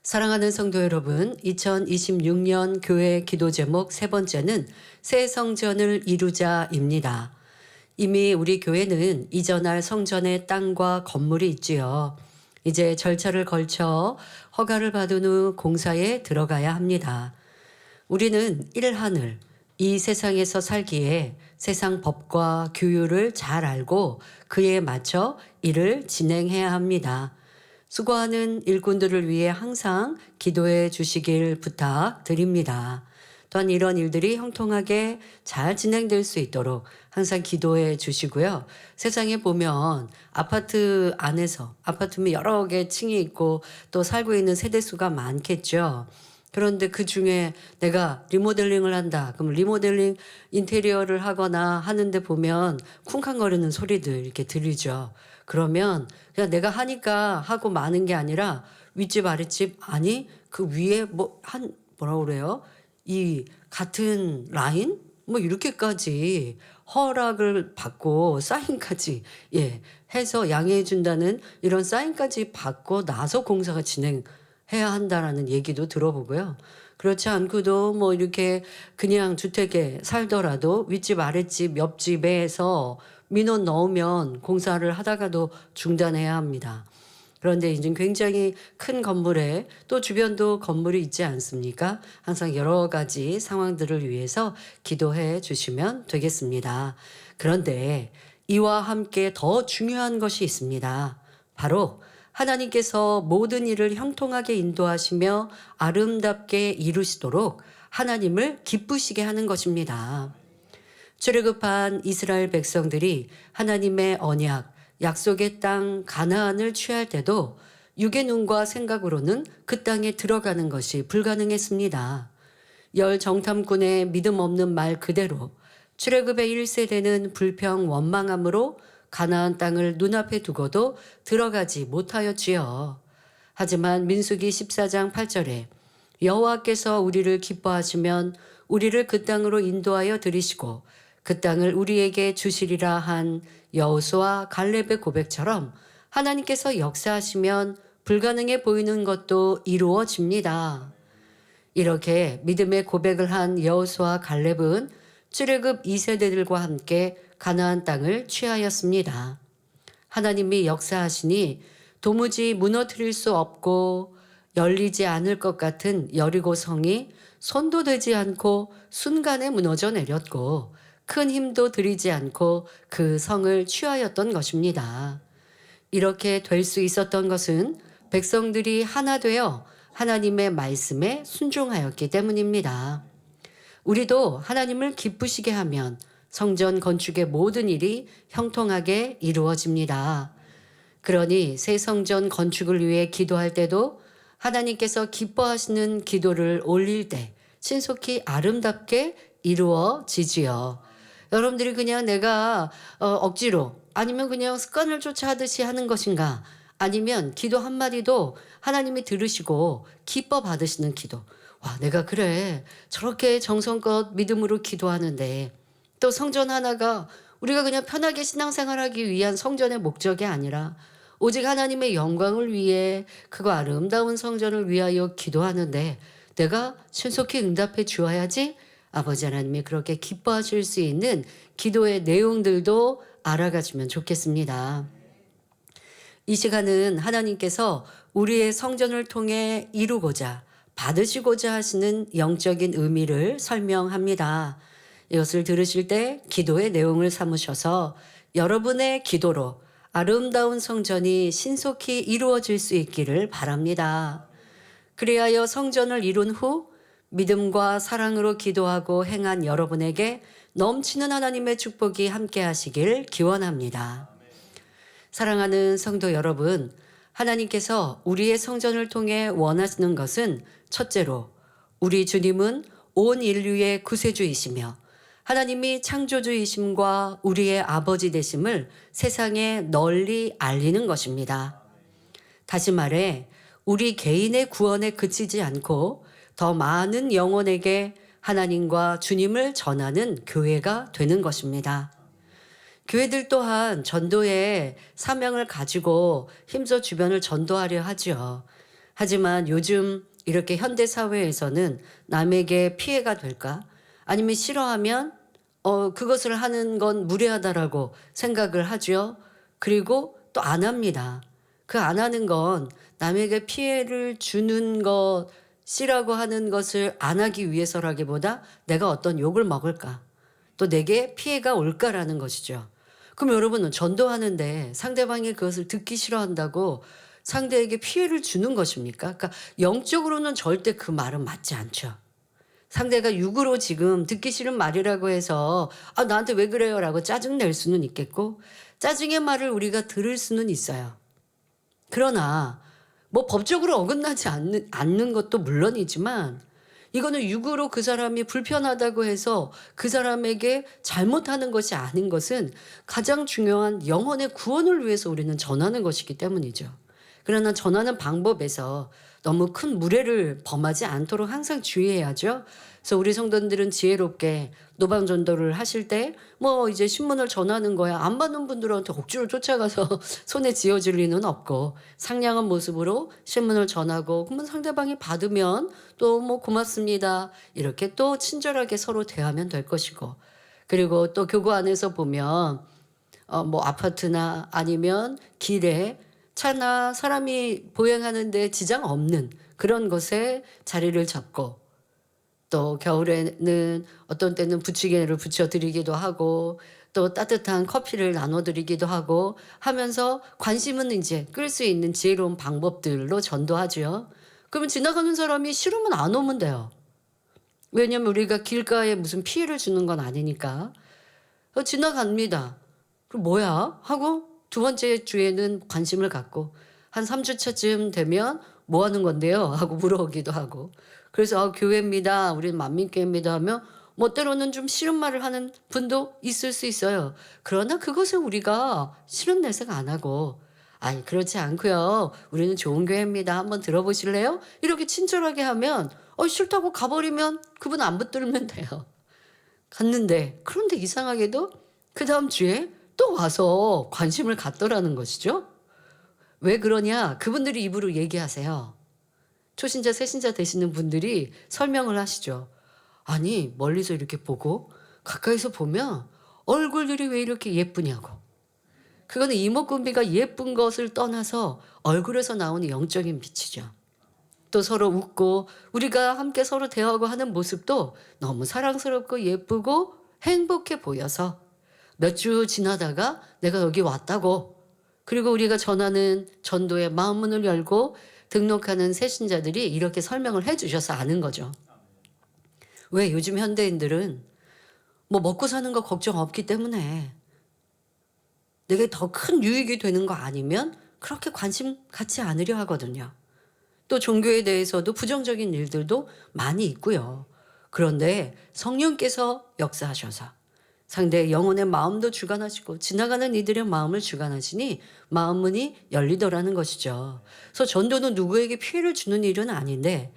사랑하는 성도 여러분, 2026년 교회 기도 제목 세 번째는 새 성전을 이루자입니다. 이미 우리 교회는 이전할 성전의 땅과 건물이 있지요. 이제 절차를 걸쳐 허가를 받은 후 공사에 들어가야 합니다. 우리는 일하늘, 이 세상에서 살기에 세상 법과 규율을 잘 알고 그에 맞춰 일을 진행해야 합니다. 수고하는 일꾼들을 위해 항상 기도해 주시길 부탁드립니다. 또한 이런 일들이 형통하게 잘 진행될 수 있도록 항상 기도해 주시고요. 세상에 보면 아파트 안에서 아파트면 여러 개 층이 있고 또 살고 있는 세대수가 많겠죠. 그런데 그 중에 내가 리모델링을 한다. 그럼 리모델링 인테리어를 하거나 하는데 보면 쿵쾅거리는 소리들 이렇게 들리죠. 그러면 그냥 내가 하니까 하고 마는 게 아니라 윗집 아랫집 아니 그 위에 뭐라 그래요? 이 같은 라인 뭐 이렇게까지 허락을 받고 사인까지 해서 양해해 준다는 이런 사인까지 받고 나서 공사가 진행해야 한다라는 얘기도 들어보고요. 그렇지 않고도 뭐 이렇게 그냥 주택에 살더라도 윗집 아랫집 옆집에서 민원 넣으면 공사를 하다가도 중단해야 합니다. 그런데 이제 굉장히 큰 건물에 또 주변도 건물이 있지 않습니까? 항상 여러 가지 상황들을 위해서 기도해 주시면 되겠습니다. 그런데 이와 함께 더 중요한 것이 있습니다. 바로 하나님께서 모든 일을 형통하게 인도하시며 아름답게 이루시도록 하나님을 기쁘시게 하는 것입니다. 출애굽한 이스라엘 백성들이 하나님의 언약, 약속의 땅 가나안을 취할 때도 육의 눈과 생각으로는 그 땅에 들어가는 것이 불가능했습니다. 열 정탐꾼의 믿음 없는 말 그대로 출애굽의 1세대는 불평 원망함으로 가나안 땅을 눈앞에 두고도 들어가지 못하였지요. 하지만 민수기 14장 8절에 여호와께서 우리를 기뻐하시면 우리를 그 땅으로 인도하여 들이시고 그 땅을 우리에게 주시리라 한 여호수아 갈렙의 고백처럼 하나님께서 역사하시면 불가능해 보이는 것도 이루어집니다. 이렇게 믿음의 고백을 한 여호수아 갈렙은 출애굽 2세대들과 함께 가나안 땅을 취하였습니다. 하나님이 역사하시니 도무지 무너뜨릴 수 없고 열리지 않을 것 같은 여리고 성이 손도 되지 않고 순간에 무너져 내렸고 큰 힘도 들이지 않고 그 성을 취하였던 것입니다. 이렇게 될 수 있었던 것은 백성들이 하나 되어 하나님의 말씀에 순종하였기 때문입니다. 우리도 하나님을 기쁘시게 하면 성전 건축의 모든 일이 형통하게 이루어집니다. 그러니 새 성전 건축을 위해 기도할 때도 하나님께서 기뻐하시는 기도를 올릴 때 신속히 아름답게 이루어지지요. 여러분들이 그냥 내가 억지로 아니면 그냥 습관을 쫓아 하듯이 하는 것인가? 아니면 기도 한마디도 하나님이 들으시고 기뻐 받으시는 기도. 와, 내가 그래. 저렇게 정성껏 믿음으로 기도하는데 또 성전 하나가 우리가 그냥 편하게 신앙생활하기 위한 성전의 목적이 아니라 오직 하나님의 영광을 위해 그거 아름다운 성전을 위하여 기도하는데 내가 신속히 응답해 주어야지. 아버지 하나님이 그렇게 기뻐하실 수 있는 기도의 내용들도 알아가시면 좋겠습니다. 이 시간은 하나님께서 우리의 성전을 통해 이루고자 받으시고자 하시는 영적인 의미를 설명합니다. 이것을 들으실 때 기도의 내용을 삼으셔서 여러분의 기도로 아름다운 성전이 신속히 이루어질 수 있기를 바랍니다. 그리하여 성전을 이룬 후 믿음과 사랑으로 기도하고 행한 여러분에게 넘치는 하나님의 축복이 함께 하시길 기원합니다. 사랑하는 성도 여러분, 하나님께서 우리의 성전을 통해 원하시는 것은 첫째로 우리 주님은 온 인류의 구세주이시며 하나님이 창조주이심과 우리의 아버지 되심을 세상에 널리 알리는 것입니다. 다시 말해 우리 개인의 구원에 그치지 않고 더 많은 영혼에게 하나님과 주님을 전하는 교회가 되는 것입니다. 교회들 또한 전도의 사명을 가지고 힘써 주변을 전도하려 하지요. 하지만 요즘 이렇게 현대 사회에서는 남에게 피해가 될까? 아니면 싫어하면 그것을 하는 건 무례하다라고 생각을 하죠. 그리고 또 안 합니다. 그 안 하는 건 남에게 피해를 주는 것이라고 하는 것을 안 하기 위해서라기보다 내가 어떤 욕을 먹을까? 또 내게 피해가 올까라는 것이죠. 그럼 여러분은 전도하는데 상대방이 그것을 듣기 싫어한다고 상대에게 피해를 주는 것입니까? 그러니까 영적으로는 절대 그 말은 맞지 않죠. 상대가 육으로 지금 듣기 싫은 말이라고 해서 "아 나한테 왜 그래요?"라고 짜증 낼 수는 있겠고 짜증의 말을 우리가 들을 수는 있어요. 그러나 뭐 법적으로 어긋나지 않는 것도 물론이지만 이거는 육으로 그 사람이 불편하다고 해서 그 사람에게 잘못하는 것이 아닌 것은 가장 중요한 영혼의 구원을 위해서 우리는 전하는 것이기 때문이죠. 그러나 전하는 방법에서 너무 큰 무례를 범하지 않도록 항상 주의해야죠. 그래서 우리 성도님들은 지혜롭게 노방 전도를 하실 때 뭐 이제 신문을 전하는 거야. 안 받는 분들한테 억지로 쫓아가서 손에 쥐어줄 리는 없고 상냥한 모습으로 신문을 전하고 그러면 상대방이 받으면 또 뭐 고맙습니다. 이렇게 또 친절하게 서로 대하면 될 것이고 그리고 또 교구 안에서 보면 뭐 아파트나 아니면 길에 차나 사람이 보행하는데 지장 없는 그런 곳에 자리를 잡고 또 겨울에는 어떤 때는 부치개를 붙여 드리기도 하고 또 따뜻한 커피를 나눠 드리기도 하고 하면서 관심은 이제 끌 수 있는 지혜로운 방법들로 전도하죠. 그러면 지나가는 사람이 싫으면 안 오면 돼요. 왜냐면 우리가 길가에 무슨 피해를 주는 건 아니니까. 지나갑니다. 그 뭐야? 하고 두 번째 주에는 관심을 갖고 한 3주 차쯤 되면 뭐 하는 건데요? 하고 물어오기도 하고. 그래서 교회입니다. 우리는 만민교회입니다 하면 뭐 때로는 좀 싫은 말을 하는 분도 있을 수 있어요. 그러나 그것을 우리가 싫은 내색 안 하고 아니 그렇지 않고요. 우리는 좋은 교회입니다. 한번 들어보실래요? 이렇게 친절하게 하면 싫다고 가버리면 그분 안 붙들면 돼요. 갔는데 그런데 이상하게도 그다음 주에 또 와서 관심을 갖더라는 것이죠. 왜 그러냐? 그분들이 입으로 얘기하세요. 초신자, 새신자 되시는 분들이 설명을 하시죠. 아니, 멀리서 이렇게 보고 가까이서 보면 얼굴들이 왜 이렇게 예쁘냐고. 그거는 이목구비가 예쁜 것을 떠나서 얼굴에서 나오는 영적인 빛이죠. 또 서로 웃고 우리가 함께 서로 대화하고 하는 모습도 너무 사랑스럽고 예쁘고 행복해 보여서 몇 주 지나다가 내가 여기 왔다고 그리고 우리가 전하는 전도의 마음문을 열고 등록하는 새신자들이 이렇게 설명을 해 주셔서 아는 거죠. 왜 요즘 현대인들은 뭐 먹고 사는 거 걱정 없기 때문에 내게 더 큰 유익이 되는 거 아니면 그렇게 관심 갖지 않으려 하거든요. 또 종교에 대해서도 부정적인 일들도 많이 있고요. 그런데 성령께서 역사하셔서 상대의 영혼의 마음도 주관하시고 지나가는 이들의 마음을 주관하시니 마음문이 열리더라는 것이죠. 그래서 전도는 누구에게 피해를 주는 일은 아닌데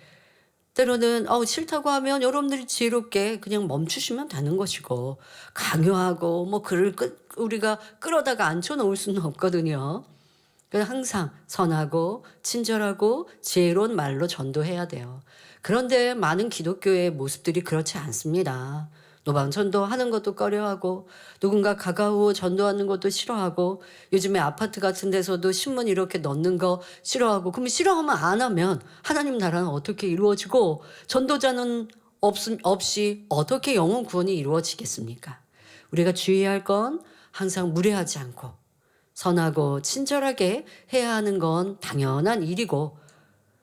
때로는 싫다고 하면 여러분들이 지혜롭게 그냥 멈추시면 되는 것이고 강요하고 뭐 글을 우리가 끌어다가 앉혀놓을 수는 없거든요. 그래서 항상 선하고 친절하고 지혜로운 말로 전도해야 돼요. 그런데 많은 기독교의 모습들이 그렇지 않습니다. 노방 전도하는 것도 꺼려하고 누군가 가까워 전도하는 것도 싫어하고 요즘에 아파트 같은 데서도 신문 이렇게 넣는 거 싫어하고 그러면 싫어하면 안 하면 하나님 나라는 어떻게 이루어지고 전도자는 없이 어떻게 영혼 구원이 이루어지겠습니까? 우리가 주의할 건 항상 무례하지 않고 선하고 친절하게 해야 하는 건 당연한 일이고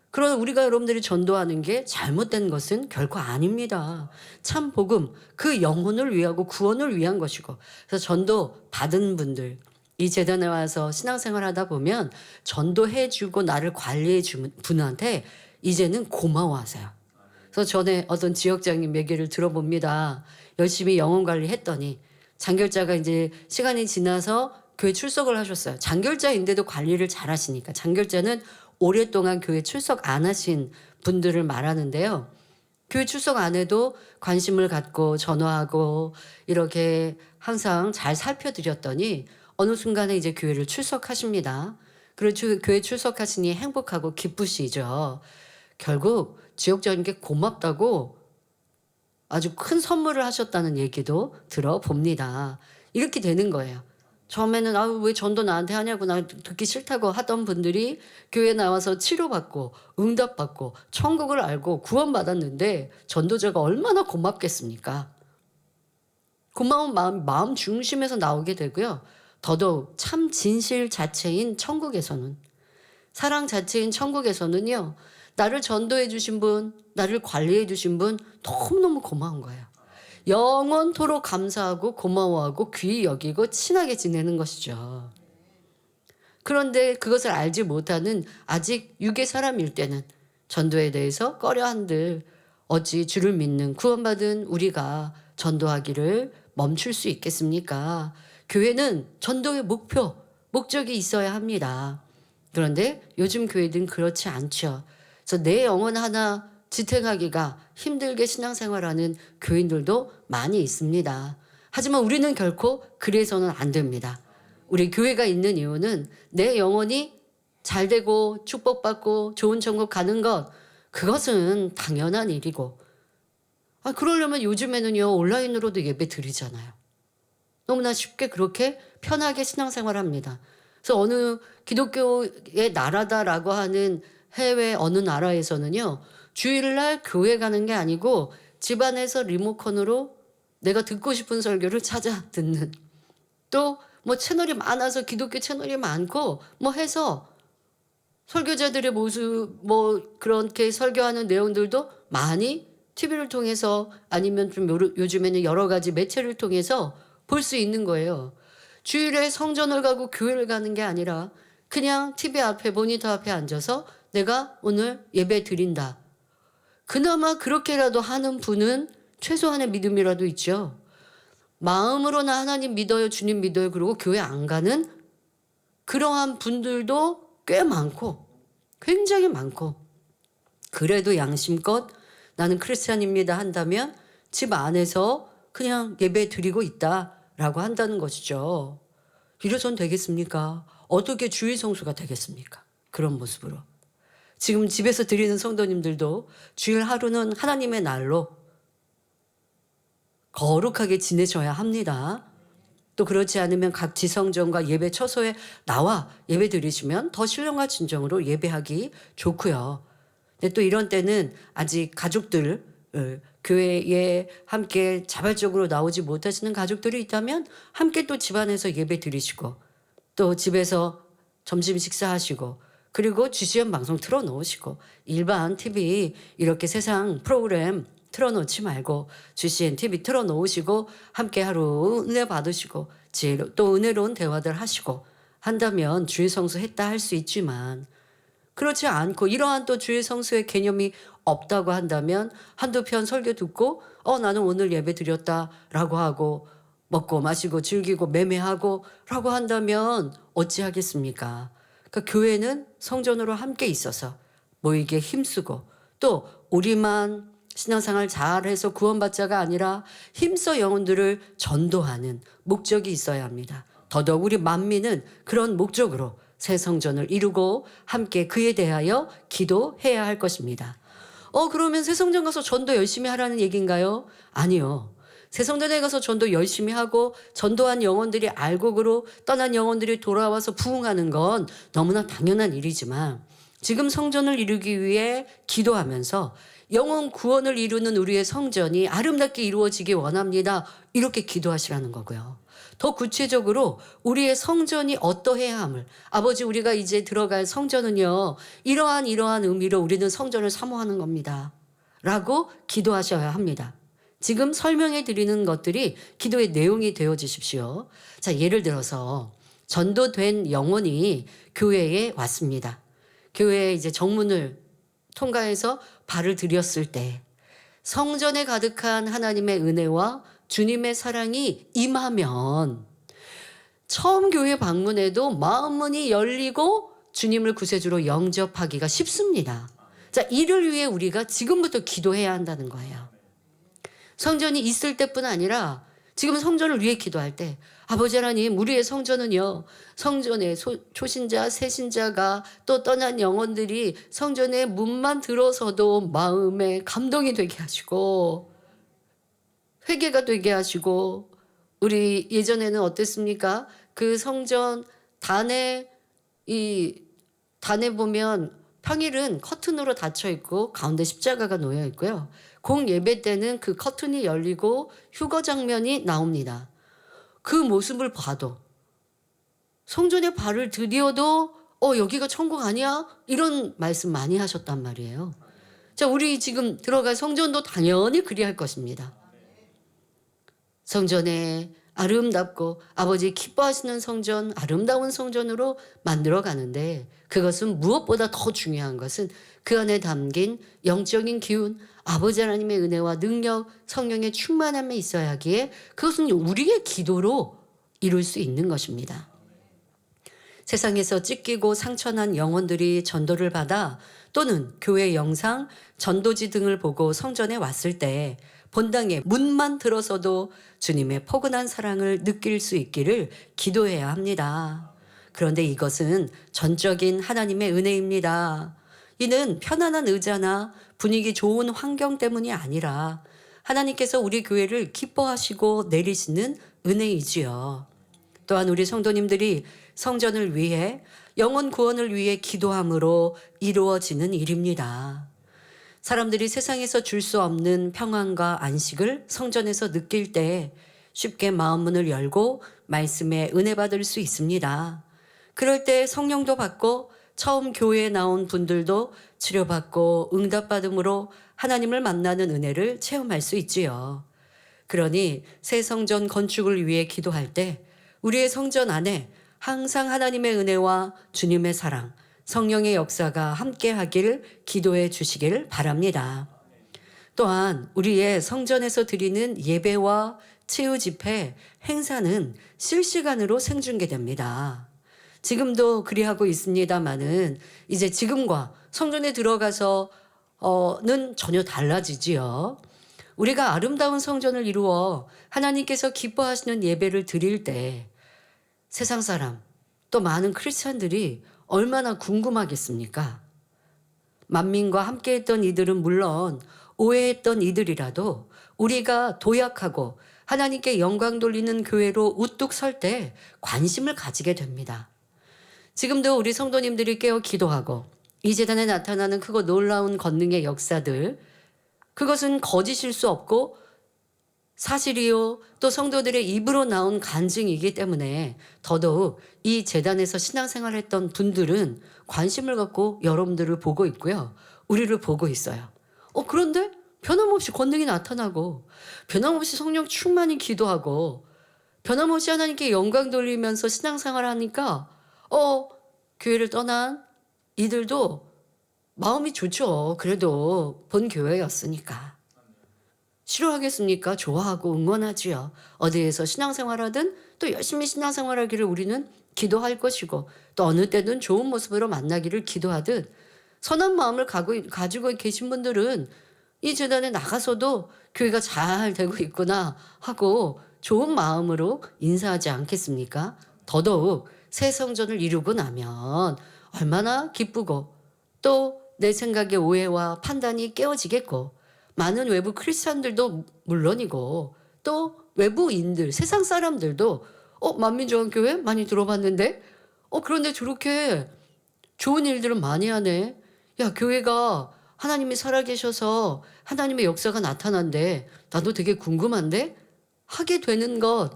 그러나 우리가 여러분들이 전도하는 게 잘못된 것은 결코 아닙니다. 참 복음, 그 영혼을 위하고 구원을 위한 것이고 그래서 전도 받은 분들 이 재단에 와서 신앙생활 하다 보면 전도해 주고 나를 관리해 준 분한테 이제는 고마워하세요. 그래서 전에 어떤 지역장님 얘기를 들어봅니다. 열심히 영혼 관리했더니 장결자가 이제 시간이 지나서 교회 출석을 하셨어요. 장결자인데도 관리를 잘 하시니까. 장결자는 오랫동안 교회 출석 안 하신 분들을 말하는데요. 교회 출석 안 해도 관심을 갖고 전화하고 이렇게 항상 잘 살펴드렸더니 어느 순간에 이제 교회를 출석하십니다. 그리고 교회 출석하시니 행복하고 기쁘시죠. 결국 지역장님께 고맙다고 아주 큰 선물을 하셨다는 얘기도 들어봅니다. 이렇게 되는 거예요. 처음에는 왜 전도 나한테 하냐고 나 듣기 싫다고 하던 분들이 교회 나와서 치료받고 응답받고 천국을 알고 구원받았는데 전도자가 얼마나 고맙겠습니까? 고마운 마음 중심에서 나오게 되고요. 더더욱 참 진실 자체인 천국에서는, 사랑 자체인 천국에서는요. 나를 전도해 주신 분, 나를 관리해 주신 분 너무너무 고마운 거예요. 영원토록 감사하고 고마워하고 귀히 여기고 친하게 지내는 것이죠. 그런데 그것을 알지 못하는 아직 육의 사람일 때는 전도에 대해서 꺼려한들 어찌 주를 믿는 구원받은 우리가 전도하기를 멈출 수 있겠습니까? 교회는 전도의 목적이 있어야 합니다. 그런데 요즘 교회들은 그렇지 않죠. 그래서 내 영혼 하나 지탱하기가 힘들게 신앙생활하는 교인들도 많이 있습니다. 하지만 우리는 결코 그래서는 안 됩니다. 우리 교회가 있는 이유는 내 영혼이 잘 되고 축복받고 좋은 천국 가는 것, 그것은 당연한 일이고, 그러려면 요즘에는요 온라인으로도 예배 드리잖아요. 너무나 쉽게 그렇게 편하게 신앙생활합니다. 그래서 어느 기독교의 나라다라고 하는 해외 어느 나라에서는요 주일날 교회 가는 게 아니고 집안에서 리모컨으로 내가 듣고 싶은 설교를 찾아 듣는, 또 뭐 채널이 많아서 기독교 채널이 많고 뭐 해서 설교자들의 모습 뭐 그렇게 설교하는 내용들도 많이 TV를 통해서 아니면 좀 요즘에는 여러 가지 매체를 통해서 볼 수 있는 거예요. 주일에 성전을 가고 교회를 가는 게 아니라 그냥 TV 앞에 모니터 앞에 앉아서 내가 오늘 예배 드린다. 그나마 그렇게라도 하는 분은 최소한의 믿음이라도 있죠. 마음으로 나 하나님 믿어요, 주님 믿어요, 그러고 교회 안 가는 그러한 분들도 꽤 많고 굉장히 많고, 그래도 양심껏 나는 크리스찬입니다 한다면 집 안에서 그냥 예배 드리고 있다라고 한다는 것이죠. 이래선 되겠습니까? 어떻게 주일 성수가 되겠습니까? 그런 모습으로. 지금 집에서 드리는 성도님들도 주일 하루는 하나님의 날로 거룩하게 지내셔야 합니다. 또 그렇지 않으면 각 지성전과 예배 처소에 나와 예배 드리시면 더 신령과 진정으로 예배하기 좋고요. 근데 또 이런 때는 아직 가족들, 교회에 함께 자발적으로 나오지 못하시는 가족들이 있다면 함께 또 집안에서 예배 드리시고 또 집에서 점심 식사하시고 그리고 GCN 방송 틀어놓으시고 일반 TV 이렇게 세상 프로그램 틀어놓지 말고 GCN TV 틀어놓으시고 함께 하루 은혜 받으시고 또 은혜로운 대화들 하시고 한다면 주일 성수했다 할 수 있지만, 그렇지 않고 이러한 또 주일 성수의 개념이 없다고 한다면 한두 편 설교 듣고 나는 오늘 예배 드렸다라고 하고 먹고 마시고 즐기고 매매하고 라고 한다면 어찌하겠습니까? 그러니까 교회는 성전으로 함께 있어서 모이게 힘쓰고 또 우리만 신앙생활 잘해서 구원받자가 아니라 힘써 영혼들을 전도하는 목적이 있어야 합니다. 더더욱 우리 만민은 그런 목적으로 새 성전을 이루고 함께 그에 대하여 기도해야 할 것입니다. 그러면 새 성전 가서 전도 열심히 하라는 얘기인가요? 아니요. 새 성전에 가서 전도 열심히 하고 전도한 영혼들이 알곡으로 떠난 영혼들이 돌아와서 부흥하는 건 너무나 당연한 일이지만, 지금 성전을 이루기 위해 기도하면서 영혼 구원을 이루는 우리의 성전이 아름답게 이루어지기 원합니다. 이렇게 기도하시라는 거고요. 더 구체적으로 우리의 성전이 어떠해야 함을, 아버지 우리가 이제 들어갈 성전은요 이러한 의미로 우리는 성전을 사모하는 겁니다 라고 기도하셔야 합니다. 지금 설명해 드리는 것들이 기도의 내용이 되어주십시오. 자, 예를 들어서 전도된 영혼이 교회에 왔습니다. 교회에 이제 정문을 통과해서 발을 들였을 때 성전에 가득한 하나님의 은혜와 주님의 사랑이 임하면 처음 교회 방문해도 마음문이 열리고 주님을 구세주로 영접하기가 쉽습니다. 자, 이를 위해 우리가 지금부터 기도해야 한다는 거예요. 성전이 있을 때뿐 아니라 지금 성전을 위해 기도할 때 아버지 하나님, 우리의 성전은요, 성전에 초신자, 새신자가 또 떠난 영혼들이 성전의 문만 들어서도 마음에 감동이 되게 하시고 회개가 되게 하시고, 우리 예전에는 어땠습니까? 그 성전 단에 보면 평일은 커튼으로 닫혀 있고 가운데 십자가가 놓여 있고요. 공예배 때는 그 커튼이 열리고 휴거 장면이 나옵니다. 그 모습을 봐도 성전에 발을 들여도 여기가 천국 아니야? 이런 말씀 많이 하셨단 말이에요. 자, 우리 지금 들어갈 성전도 당연히 그리할 것입니다. 성전에 아름답고 아버지 기뻐하시는 성전, 아름다운 성전으로 만들어 가는데, 그것은 무엇보다 더 중요한 것은 그 안에 담긴 영적인 기운, 아버지 하나님의 은혜와 능력, 성령의 충만함에 있어야 하기에 그것은 우리의 기도로 이룰 수 있는 것입니다. 세상에서 찢기고 상처난 영혼들이 전도를 받아 또는 교회 영상, 전도지 등을 보고 성전에 왔을 때 본당의 문만 들어서도 주님의 포근한 사랑을 느낄 수 있기를 기도해야 합니다. 그런데 이것은 전적인 하나님의 은혜입니다. 이는 편안한 의자나 분위기 좋은 환경 때문이 아니라 하나님께서 우리 교회를 기뻐하시고 내리시는 은혜이지요. 또한 우리 성도님들이 성전을 위해, 영혼 구원을 위해 기도함으로 이루어지는 일입니다. 사람들이 세상에서 줄 수 없는 평안과 안식을 성전에서 느낄 때 쉽게 마음문을 열고 말씀에 은혜 받을 수 있습니다. 그럴 때 성령도 받고 처음 교회에 나온 분들도 치료받고 응답받음으로 하나님을 만나는 은혜를 체험할 수 있지요. 그러니 새 성전 건축을 위해 기도할 때 우리의 성전 안에 항상 하나님의 은혜와 주님의 사랑, 성령의 역사가 함께하길 기도해 주시길 바랍니다. 또한 우리의 성전에서 드리는 예배와 치유 집회, 행사는 실시간으로 생중계됩니다. 지금도 그리하고 있습니다마는 이제 지금과 성전에 들어가서는 전혀 달라지지요. 우리가 아름다운 성전을 이루어 하나님께서 기뻐하시는 예배를 드릴 때 세상 사람, 또 많은 크리스찬들이 얼마나 궁금하겠습니까? 만민과 함께했던 이들은 물론 오해했던 이들이라도 우리가 도약하고 하나님께 영광 돌리는 교회로 우뚝 설 때 관심을 가지게 됩니다. 지금도 우리 성도님들이 깨어 기도하고 이 재단에 나타나는 크고 놀라운 권능의 역사들, 그것은 거짓일 수 없고 사실이요, 또 성도들의 입으로 나온 간증이기 때문에 더더욱 이 재단에서 신앙생활을 했던 분들은 관심을 갖고 여러분들을 보고 있고요, 우리를 보고 있어요. 그런데 변함없이 권능이 나타나고 변함없이 성령 충만히 기도하고 변함없이 하나님께 영광 돌리면서 신앙생활을 하니까 교회를 떠난 이들도 마음이 좋죠. 그래도 본 교회였으니까. 싫어하겠습니까? 좋아하고 응원하지요. 어디에서 신앙생활하든 또 열심히 신앙생활하기를 우리는 기도할 것이고, 또 어느 때든 좋은 모습으로 만나기를 기도하듯 선한 마음을 가지고 계신 분들은 이 재단에 나가서도 교회가 잘 되고 있구나 하고 좋은 마음으로 인사하지 않겠습니까? 더더욱 새 성전을 이루고 나면 얼마나 기쁘고, 또 내 생각의 오해와 판단이 깨어지겠고, 많은 외부 크리스찬들도 물론이고 또 외부인들, 세상 사람들도 만민중앙교회 많이 들어봤는데 그런데 저렇게 좋은 일들은 많이 하네. 야, 교회가 하나님이 살아계셔서 하나님의 역사가 나타난대. 나도 되게 궁금한데? 하게 되는 것,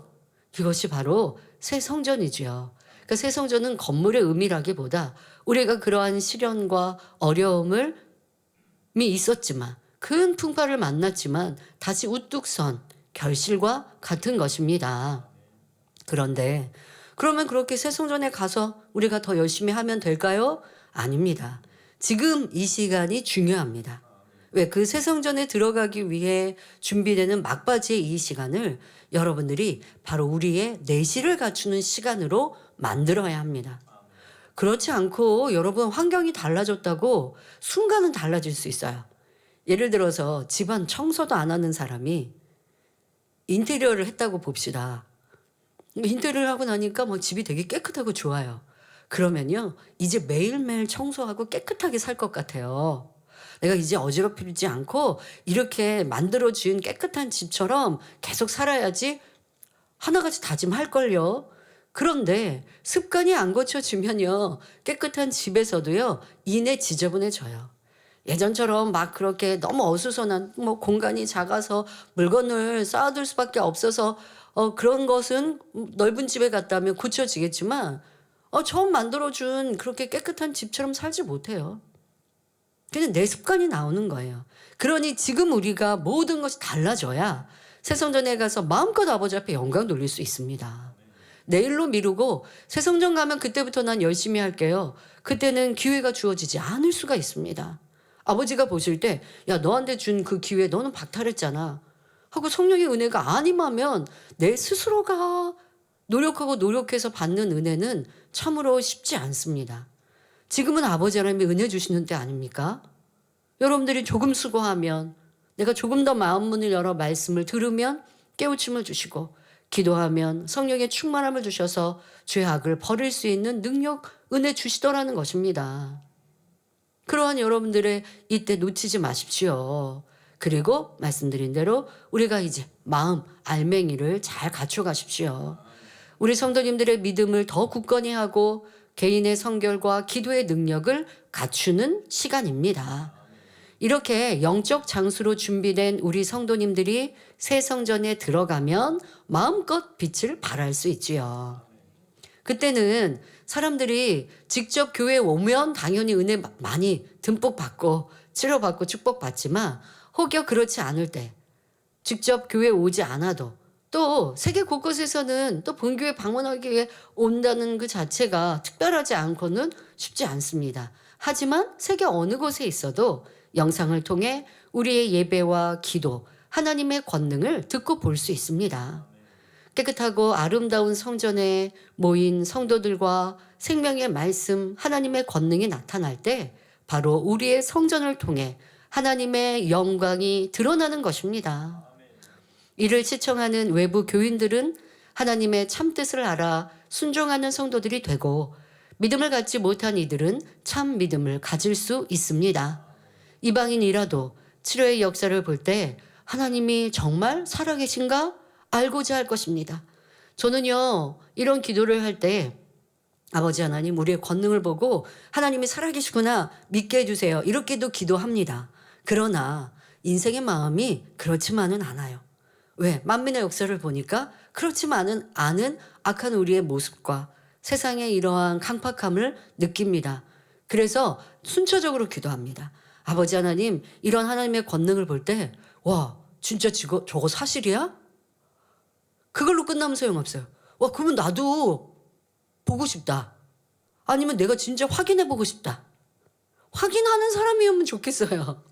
이것이 바로 새 성전이지요. 그러니까 새 성전은 건물의 의미라기보다 우리가 그러한 시련과 어려움이 있었지만, 큰 풍파를 만났지만 다시 우뚝 선 결실과 같은 것입니다. 그런데 그러면 그렇게 새 성전에 가서 우리가 더 열심히 하면 될까요? 아닙니다. 지금 이 시간이 중요합니다. 왜? 그 새 성전에 들어가기 위해 준비되는 막바지의 이 시간을 여러분들이 바로 우리의 내실을 갖추는 시간으로 만들어야 합니다. 그렇지 않고 여러분 환경이 달라졌다고 순간은 달라질 수 있어요. 예를 들어서 집안 청소도 안 하는 사람이 인테리어를 했다고 봅시다. 인테리어를 하고 나니까 뭐 집이 되게 깨끗하고 좋아요. 그러면요, 이제 매일매일 청소하고 깨끗하게 살 것 같아요. 내가 이제 어지럽히지 않고 이렇게 만들어진 깨끗한 집처럼 계속 살아야지 하나같이 다짐할걸요. 그런데 습관이 안 고쳐지면요, 깨끗한 집에서도요, 이내 지저분해져요. 예전처럼 막 그렇게 너무 어수선한 뭐 공간이 작아서 물건을 쌓아둘 수밖에 없어서 그런 것은 넓은 집에 갔다면 고쳐지겠지만 처음 만들어준 그렇게 깨끗한 집처럼 살지 못해요. 그냥 내 습관이 나오는 거예요. 그러니 지금 우리가 모든 것이 달라져야 새성전에 가서 마음껏 아버지 앞에 영광 돌릴 수 있습니다. 내일로 미루고 새성전 가면 그때부터 난 열심히 할게요. 그때는 기회가 주어지지 않을 수가 있습니다. 아버지가 보실 때, 야, 너한테 준 그 기회 너는 박탈했잖아 하고 성령의 은혜가 안 임하면 내 스스로가 노력하고 노력해서 받는 은혜는 참으로 쉽지 않습니다. 지금은 아버지 하나님이 은혜 주시는 때 아닙니까? 여러분들이 조금 수고하면, 내가 조금 더 마음 문을 열어 말씀을 들으면 깨우침을 주시고, 기도하면 성령의 충만함을 주셔서 죄악을 버릴 수 있는 능력, 은혜 주시더라는 것입니다. 그러한 여러분들의 이때 놓치지 마십시오. 그리고 말씀드린 대로 우리가 이제 마음 알맹이를 잘 갖춰 가십시오. 우리 성도님들의 믿음을 더 굳건히 하고 개인의 성결과 기도의 능력을 갖추는 시간입니다. 이렇게 영적 장수로 준비된 우리 성도님들이 새 성전에 들어가면 마음껏 빛을 발할 수 있지요. 그때는 사람들이 직접 교회에 오면 당연히 은혜 많이 듬뿍 받고 치료받고 축복받지만, 혹여 그렇지 않을 때 직접 교회에 오지 않아도 또 세계 곳곳에서는 또 본교회 방문하기 위해 온다는 그 자체가 특별하지 않고는 쉽지 않습니다. 하지만 세계 어느 곳에 있어도 영상을 통해 우리의 예배와 기도, 하나님의 권능을 듣고 볼 수 있습니다. 깨끗하고 아름다운 성전에 모인 성도들과 생명의 말씀, 하나님의 권능이 나타날 때 바로 우리의 성전을 통해 하나님의 영광이 드러나는 것입니다. 이를 시청하는 외부 교인들은 하나님의 참뜻을 알아 순종하는 성도들이 되고, 믿음을 갖지 못한 이들은 참 믿음을 가질 수 있습니다. 이방인이라도 치료의 역사를 볼 때 하나님이 정말 살아계신가 알고자 할 것입니다. 저는요, 이런 기도를 할 때 아버지 하나님, 우리의 권능을 보고 하나님이 살아계시구나 믿게 해주세요, 이렇게도 기도합니다. 그러나 인생의 마음이 그렇지만은 않아요. 왜? 만민의 역사를 보니까 그렇지만은 않은 악한 우리의 모습과 세상의 이러한 강팍함을 느낍니다. 그래서 순차적으로 기도합니다. 아버지 하나님, 이런 하나님의 권능을 볼 때 와, 진짜 저거 사실이야? 그걸로 끝나면 소용없어요. 와, 그러면 나도 보고 싶다. 아니면 내가 진짜 확인해 보고 싶다. 확인하는 사람이면 좋겠어요.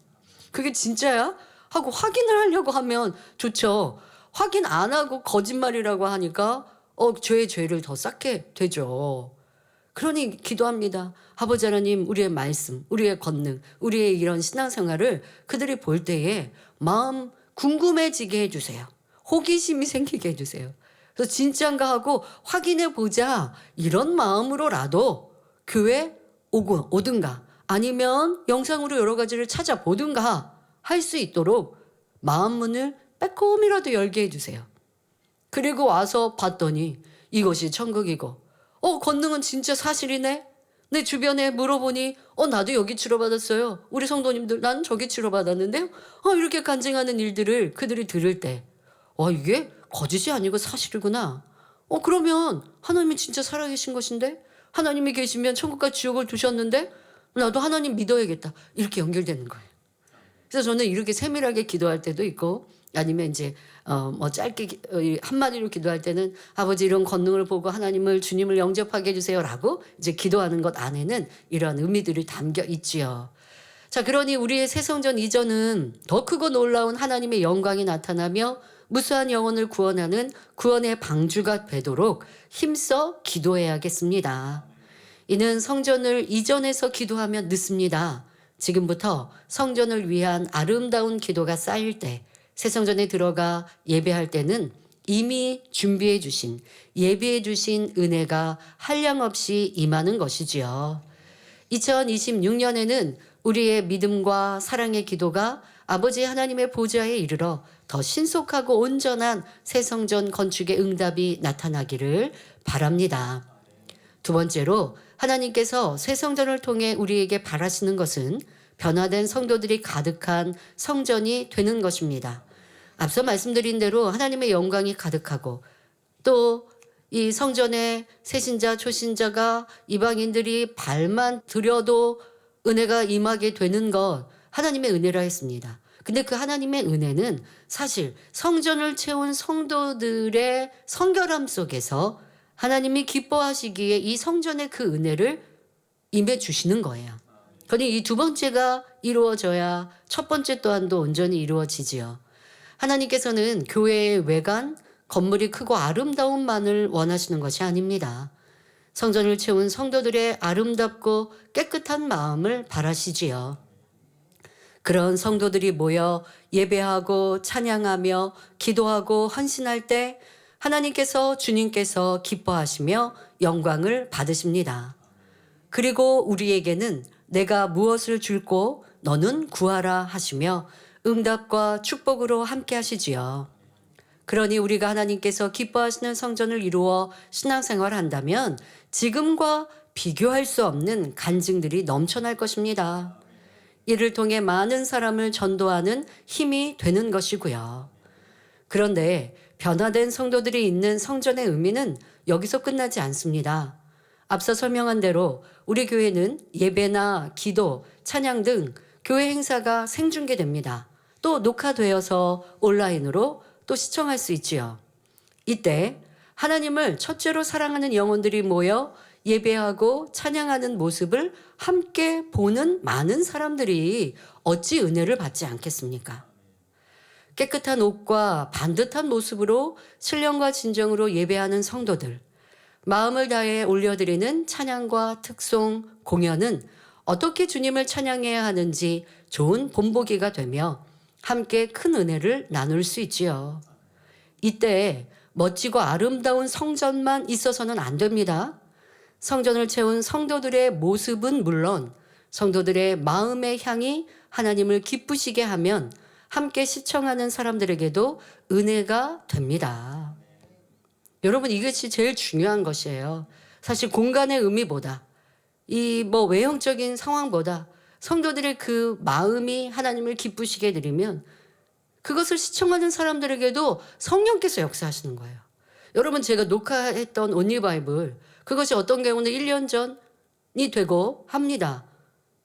그게 진짜야? 하고 확인을 하려고 하면 좋죠. 확인 안 하고 거짓말이라고 하니까 죄의 죄를 더 쌓게 되죠. 그러니 기도합니다. 아버지 하나님, 우리의 말씀, 우리의 권능, 우리의 이런 신앙생활을 그들이 볼 때에 마음 궁금해지게 해주세요. 호기심이 생기게 해주세요. 그래서 진짜인가 하고 확인해 보자, 이런 마음으로라도 교회 오든가 아니면 영상으로 여러 가지를 찾아보든가 할 수 있도록 마음 문을 빼꼼이라도 열게 해주세요. 그리고 와서 봤더니 이것이 천국이고 권능은 진짜 사실이네. 내 주변에 물어보니 나도 여기 치료받았어요. 우리 성도님들 난 저기 치료받았는데요. 이렇게 간증하는 일들을 그들이 들을 때 이게 거짓이 아니고 사실이구나. 그러면 하나님이 진짜 살아계신 것인데, 하나님이 계시면 천국과 지옥을 두셨는데 나도 하나님 믿어야겠다. 이렇게 연결되는 거예요. 그래서 저는 이렇게 세밀하게 기도할 때도 있고, 아니면 이제 뭐 짧게 한마디로 기도할 때는 아버지 이런 권능을 보고 하나님을, 주님을 영접하게 해주세요라고 이제 기도하는 것 안에는 이러한 의미들이 담겨 있지요. 자, 그러니 우리의 새성전 이전은 더 크고 놀라운 하나님의 영광이 나타나며 무수한 영혼을 구원하는 구원의 방주가 되도록 힘써 기도해야겠습니다. 이는 성전을 이전해서 기도하면 늦습니다. 지금부터 성전을 위한 아름다운 기도가 쌓일 때 새 성전에 들어가 예배할 때는 이미 준비해 주신, 예비해 주신 은혜가 한량없이 임하는 것이지요. 2026년에는 우리의 믿음과 사랑의 기도가 아버지 하나님의 보좌에 이르러 더 신속하고 온전한 새 성전 건축의 응답이 나타나기를 바랍니다. 두 번째로 하나님께서 새 성전을 통해 우리에게 바라시는 것은 변화된 성도들이 가득한 성전이 되는 것입니다. 앞서 말씀드린 대로 하나님의 영광이 가득하고 또 이 성전에 새신자 초신자가 이방인들이 발만 들여도 은혜가 임하게 되는 것 하나님의 은혜라 했습니다. 근데 그 하나님의 은혜는 사실 성전을 채운 성도들의 성결함 속에서 하나님이 기뻐하시기에 이 성전의 그 은혜를 임해 주시는 거예요. 그러니 이 두 번째가 이루어져야 첫 번째 또한도 온전히 이루어지지요. 하나님께서는 교회의 외관, 건물이 크고 아름다움만을 원하시는 것이 아닙니다. 성전을 채운 성도들의 아름답고 깨끗한 마음을 바라시지요. 그런 성도들이 모여 예배하고 찬양하며 기도하고 헌신할 때 하나님께서 주님께서 기뻐하시며 영광을 받으십니다. 그리고 우리에게는 내가 무엇을 줄고 너는 구하라 하시며 응답과 축복으로 함께 하시지요. 그러니 우리가 하나님께서 기뻐하시는 성전을 이루어 신앙생활을 한다면 지금과 비교할 수 없는 간증들이 넘쳐날 것입니다. 이를 통해 많은 사람을 전도하는 힘이 되는 것이고요. 그런데 변화된 성도들이 있는 성전의 의미는 여기서 끝나지 않습니다. 앞서 설명한 대로 우리 교회는 예배나 기도, 찬양 등 교회 행사가 생중계됩니다. 또 녹화되어서 온라인으로 또 시청할 수 있지요. 이때 하나님을 첫째로 사랑하는 영혼들이 모여 예배하고 찬양하는 모습을 함께 보는 많은 사람들이 어찌 은혜를 받지 않겠습니까? 깨끗한 옷과 반듯한 모습으로 신령과 진정으로 예배하는 성도들, 마음을 다해 올려드리는 찬양과 특송, 공연은 어떻게 주님을 찬양해야 하는지 좋은 본보기가 되며 함께 큰 은혜를 나눌 수 있지요. 이때 멋지고 아름다운 성전만 있어서는 안 됩니다. 성전을 채운 성도들의 모습은 물론 성도들의 마음의 향이 하나님을 기쁘시게 하면 함께 시청하는 사람들에게도 은혜가 됩니다. 여러분, 이것이 제일 중요한 것이에요. 사실 공간의 의미보다 이 외형적인 상황보다 성도들의 그 마음이 하나님을 기쁘시게 드리면 그것을 시청하는 사람들에게도 성령께서 역사하시는 거예요. 여러분, 제가 녹화했던 온리 바이블, 그것이 어떤 경우는 1년 전이 되고 합니다.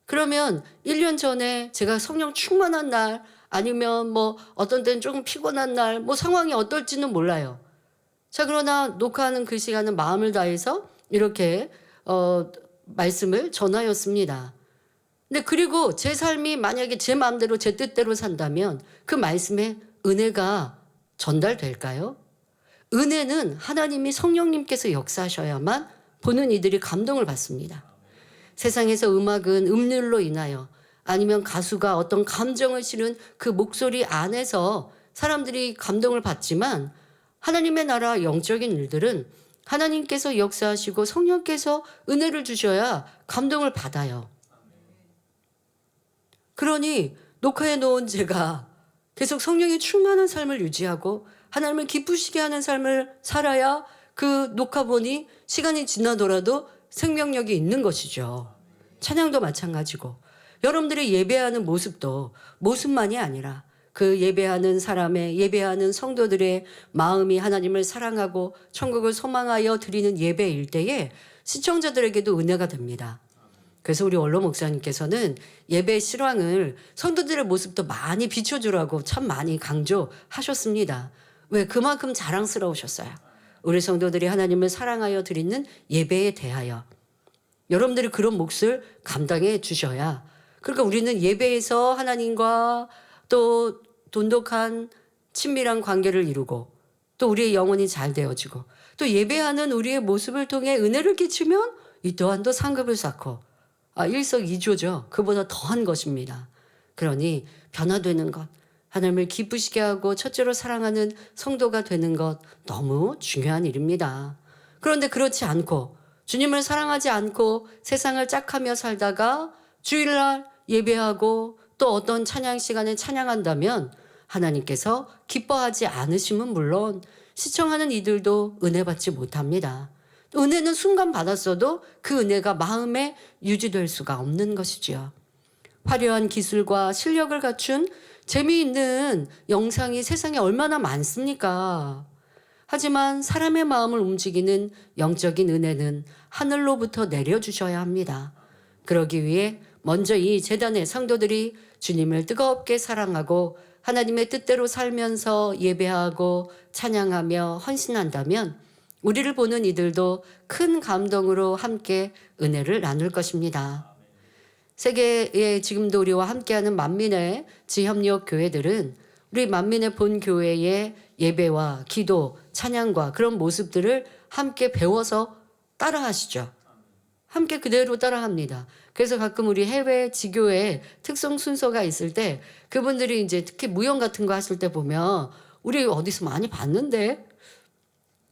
그러면 1년 전에 제가 성령 충만한 날, 아니면 어떤 때는 조금 피곤한 날, 상황이 어떨지는 몰라요. 자, 그러나 녹화하는 그 시간은 마음을 다해서 이렇게 말씀을 전하였습니다. 근데 그리고 제 삶이 만약에 제 마음대로 제 뜻대로 산다면 그 말씀에 은혜가 전달될까요? 은혜는 하나님이 성령님께서 역사하셔야만 보는 이들이 감동을 받습니다. 세상에서 음악은 음률로 인하여 아니면 가수가 어떤 감정을 실은 그 목소리 안에서 사람들이 감동을 받지만 하나님의 나라 영적인 일들은 하나님께서 역사하시고 성령께서 은혜를 주셔야 감동을 받아요. 그러니 녹화해 놓은 제가 계속 성령이 충만한 삶을 유지하고 하나님을 기쁘시게 하는 삶을 살아야 그 녹화본이 시간이 지나더라도 생명력이 있는 것이죠. 찬양도 마찬가지고 여러분들이 예배하는 모습도 모습만이 아니라 그 예배하는 사람의 예배하는 성도들의 마음이 하나님을 사랑하고 천국을 소망하여 드리는 예배일 때에 시청자들에게도 은혜가 됩니다. 그래서 우리 원로 목사님께서는 예배 실황을 성도들의 모습도 많이 비춰주라고 참 많이 강조하셨습니다. 왜? 그만큼 자랑스러우셨어요. 우리 성도들이 하나님을 사랑하여 드리는 예배에 대하여 여러분들이 그런 몫을 감당해 주셔야, 그러니까 우리는 예배에서 하나님과 또 돈독한 친밀한 관계를 이루고 또 우리의 영혼이 잘 되어지고 또 예배하는 우리의 모습을 통해 은혜를 끼치면 이 또한도 상급을 쌓고 일석이조죠. 그보다 더한 것입니다. 그러니 변화되는 것, 하나님을 기쁘시게 하고 첫째로 사랑하는 성도가 되는 것 너무 중요한 일입니다. 그런데 그렇지 않고 주님을 사랑하지 않고 세상을 짝하며 살다가 주일날 예배하고 또 어떤 찬양 시간에 찬양한다면 하나님께서 기뻐하지 않으시면 물론 시청하는 이들도 은혜 받지 못합니다. 은혜는 순간 받았어도 그 은혜가 마음에 유지될 수가 없는 것이지요. 화려한 기술과 실력을 갖춘 재미있는 영상이 세상에 얼마나 많습니까? 하지만 사람의 마음을 움직이는 영적인 은혜는 하늘로부터 내려주셔야 합니다. 그러기 위해 먼저 이 제단의 성도들이 주님을 뜨겁게 사랑하고 하나님의 뜻대로 살면서 예배하고 찬양하며 헌신한다면 우리를 보는 이들도 큰 감동으로 함께 은혜를 나눌 것입니다. 세계에 지금도 우리와 함께하는 만민의 지협력 교회들은 우리 만민의 본 교회의 예배와 기도, 찬양과 그런 모습들을 함께 배워서 따라하시죠. 함께 그대로 따라합니다. 그래서 가끔 우리 해외 지교회 특성 순서가 있을 때 그분들이 이제 특히 무용 같은 거 하실 때 보면 우리 어디서 많이 봤는데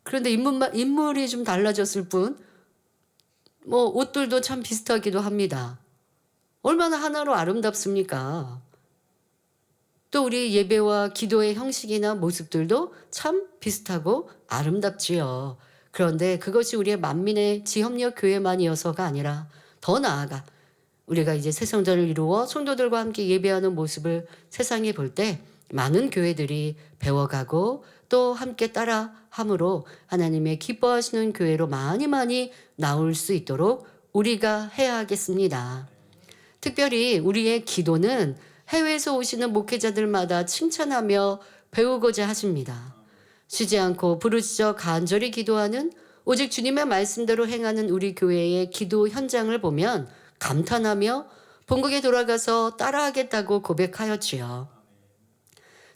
그런데 인물이 좀 달라졌을 뿐 뭐 옷들도 참 비슷하기도 합니다. 얼마나 하나로 아름답습니까? 또 우리 예배와 기도의 형식이나 모습들도 참 비슷하고 아름답지요. 그런데 그것이 우리의 만민의 지협력 교회만이어서가 아니라 더 나아가 우리가 이제 새성전을 이루어 성도들과 함께 예배하는 모습을 세상에 볼 때 많은 교회들이 배워가고 또 함께 따라함으로 하나님의 기뻐하시는 교회로 많이 나올 수 있도록 우리가 해야 하겠습니다. 특별히 우리의 기도는 해외에서 오시는 목회자들마다 칭찬하며 배우고자 하십니다. 쉬지 않고 부르짖어 간절히 기도하는 오직 주님의 말씀대로 행하는 우리 교회의 기도 현장을 보면 감탄하며 본국에 돌아가서 따라하겠다고 고백하였지요.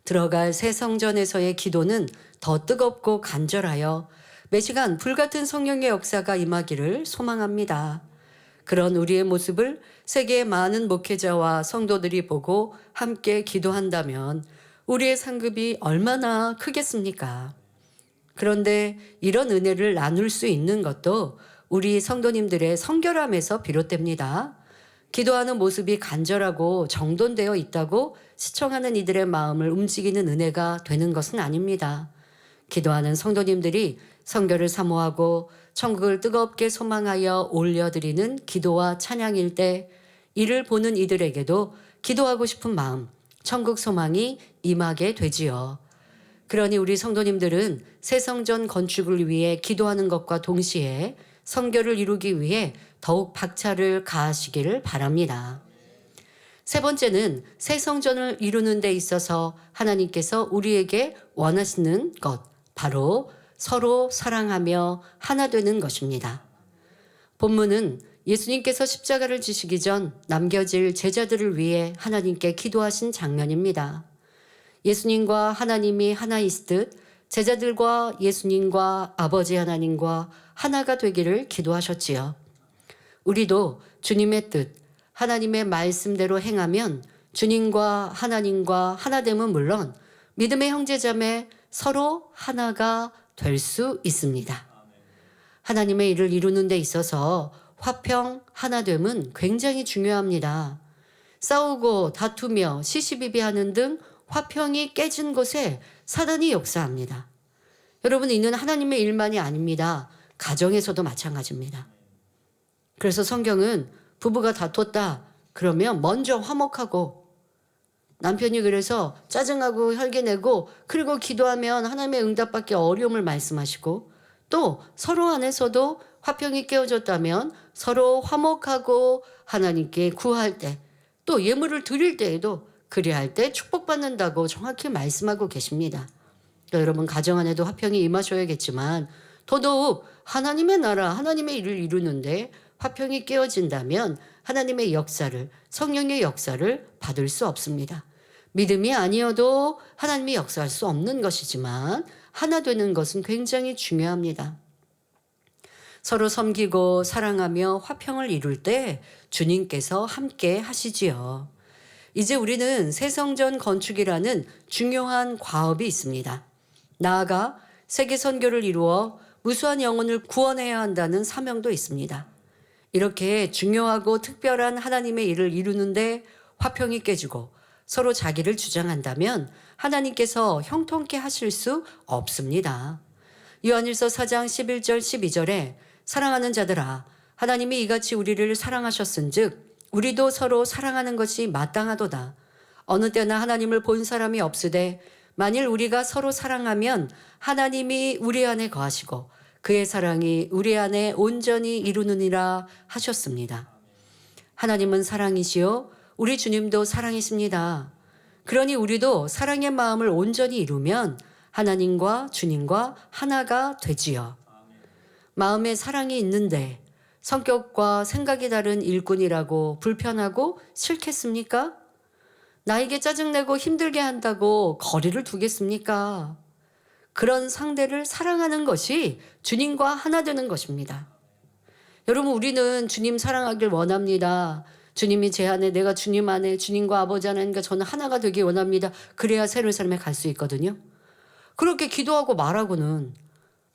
들어갈 새 성전에서의 기도는 더 뜨겁고 간절하여 매시간 불같은 성령의 역사가 임하기를 소망합니다. 그런 우리의 모습을 세계의 많은 목회자와 성도들이 보고 함께 기도한다면 우리의 상급이 얼마나 크겠습니까? 그런데 이런 은혜를 나눌 수 있는 것도 우리 성도님들의 성결함에서 비롯됩니다. 기도하는 모습이 간절하고 정돈되어 있다고 시청하는 이들의 마음을 움직이는 은혜가 되는 것은 아닙니다. 기도하는 성도님들이 성결을 사모하고 천국을 뜨겁게 소망하여 올려드리는 기도와 찬양일 때 이를 보는 이들에게도 기도하고 싶은 마음, 천국 소망이 임하게 되지요. 그러니 우리 성도님들은 새 성전 건축을 위해 기도하는 것과 동시에 성결을 이루기 위해 더욱 박차를 가하시기를 바랍니다. 세 번째는 새 성전을 이루는 데 있어서 하나님께서 우리에게 원하시는 것, 바로 서로 사랑하며 하나 되는 것입니다. 본문은 예수님께서 십자가를 지시기 전 남겨질 제자들을 위해 하나님께 기도하신 장면입니다. 예수님과 하나님이 하나이시듯 제자들과 예수님과 아버지 하나님과 하나가 되기를 기도하셨지요. 우리도 주님의 뜻, 하나님의 말씀대로 행하면 주님과 하나님과 하나됨은 물론 믿음의 형제자매 서로 하나가 될 수 있습니다. 하나님의 일을 이루는 데 있어서 화평, 하나됨은 굉장히 중요합니다. 싸우고 다투며 시시비비하는 등 화평이 깨진 곳에 사단이 역사합니다. 여러분, 이는 하나님의 일만이 아닙니다. 가정에서도 마찬가지입니다. 그래서 성경은 부부가 다퉜다 그러면 먼저 화목하고 남편이 그래서 짜증하고 혈기내고 그리고 기도하면 하나님의 응답받기 어려움을 말씀하시고 또 서로 안에서도 화평이 깨어졌다면 서로 화목하고 하나님께 구할 때 또 예물을 드릴 때에도 그리할 때 축복받는다고 정확히 말씀하고 계십니다. 그러니까 여러분 가정 안에도 화평이 임하셔야겠지만 더더욱 하나님의 나라 하나님의 일을 이루는데 화평이 깨어진다면 하나님의 역사를 성령의 역사를 받을 수 없습니다. 믿음이 아니어도 하나님이 역사할 수 없는 것이지만 하나 되는 것은 굉장히 중요합니다. 서로 섬기고 사랑하며 화평을 이룰 때 주님께서 함께 하시지요. 이제 우리는 새 성전 건축이라는 중요한 과업이 있습니다. 나아가 세계 선교를 이루어 무수한 영혼을 구원해야 한다는 사명도 있습니다. 이렇게 중요하고 특별한 하나님의 일을 이루는데 화평이 깨지고 서로 자기를 주장한다면 하나님께서 형통케 하실 수 없습니다. 요한일서 4장 11절 12절에 사랑하는 자들아 하나님이 이같이 우리를 사랑하셨은즉 우리도 서로 사랑하는 것이 마땅하도다. 어느 때나 하나님을 본 사람이 없으되 만일 우리가 서로 사랑하면 하나님이 우리 안에 거하시고 그의 사랑이 우리 안에 온전히 이루느니라 하셨습니다. 하나님은 사랑이시요 우리 주님도 사랑이십니다. 그러니 우리도 사랑의 마음을 온전히 이루면 하나님과 주님과 하나가 되지요. 마음에 사랑이 있는데 성격과 생각이 다른 일꾼이라고 불편하고 싫겠습니까? 나에게 짜증내고 힘들게 한다고 거리를 두겠습니까? 그런 상대를 사랑하는 것이 주님과 하나 되는 것입니다. 여러분, 우리는 주님 사랑하길 원합니다. 주님이 제 안에, 내가 주님 안에, 주님과 아버지 안에 저는 하나가 되길 원합니다. 그래야 새로운 삶에 갈 수 있거든요. 그렇게 기도하고 말하고는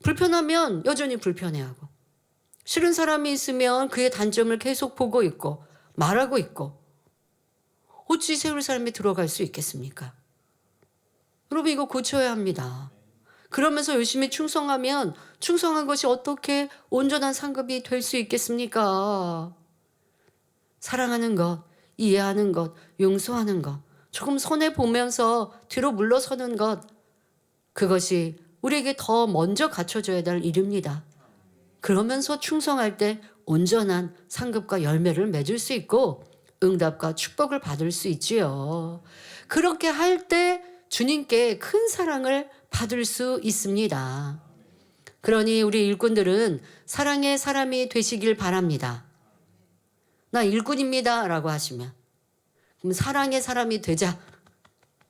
불편하면 여전히 불편해하고 싫은 사람이 있으면 그의 단점을 계속 보고 있고 말하고 있고 어찌 새로운 삶에 들어갈 수 있겠습니까? 여러분, 이거 고쳐야 합니다. 그러면서 열심히 충성하면 충성한 것이 어떻게 온전한 상급이 될 수 있겠습니까? 사랑하는 것, 이해하는 것, 용서하는 것, 조금 손해보면서 뒤로 물러서는 것, 그것이 우리에게 더 먼저 갖춰져야 될 일입니다. 그러면서 충성할 때 온전한 상급과 열매를 맺을 수 있고 응답과 축복을 받을 수 있지요. 그렇게 할 때 주님께 큰 사랑을 받을 수 있습니다. 그러니 우리 일꾼들은 사랑의 사람이 되시길 바랍니다. 나 일꾼입니다 라고 하시면 그럼 사랑의 사람이 되자.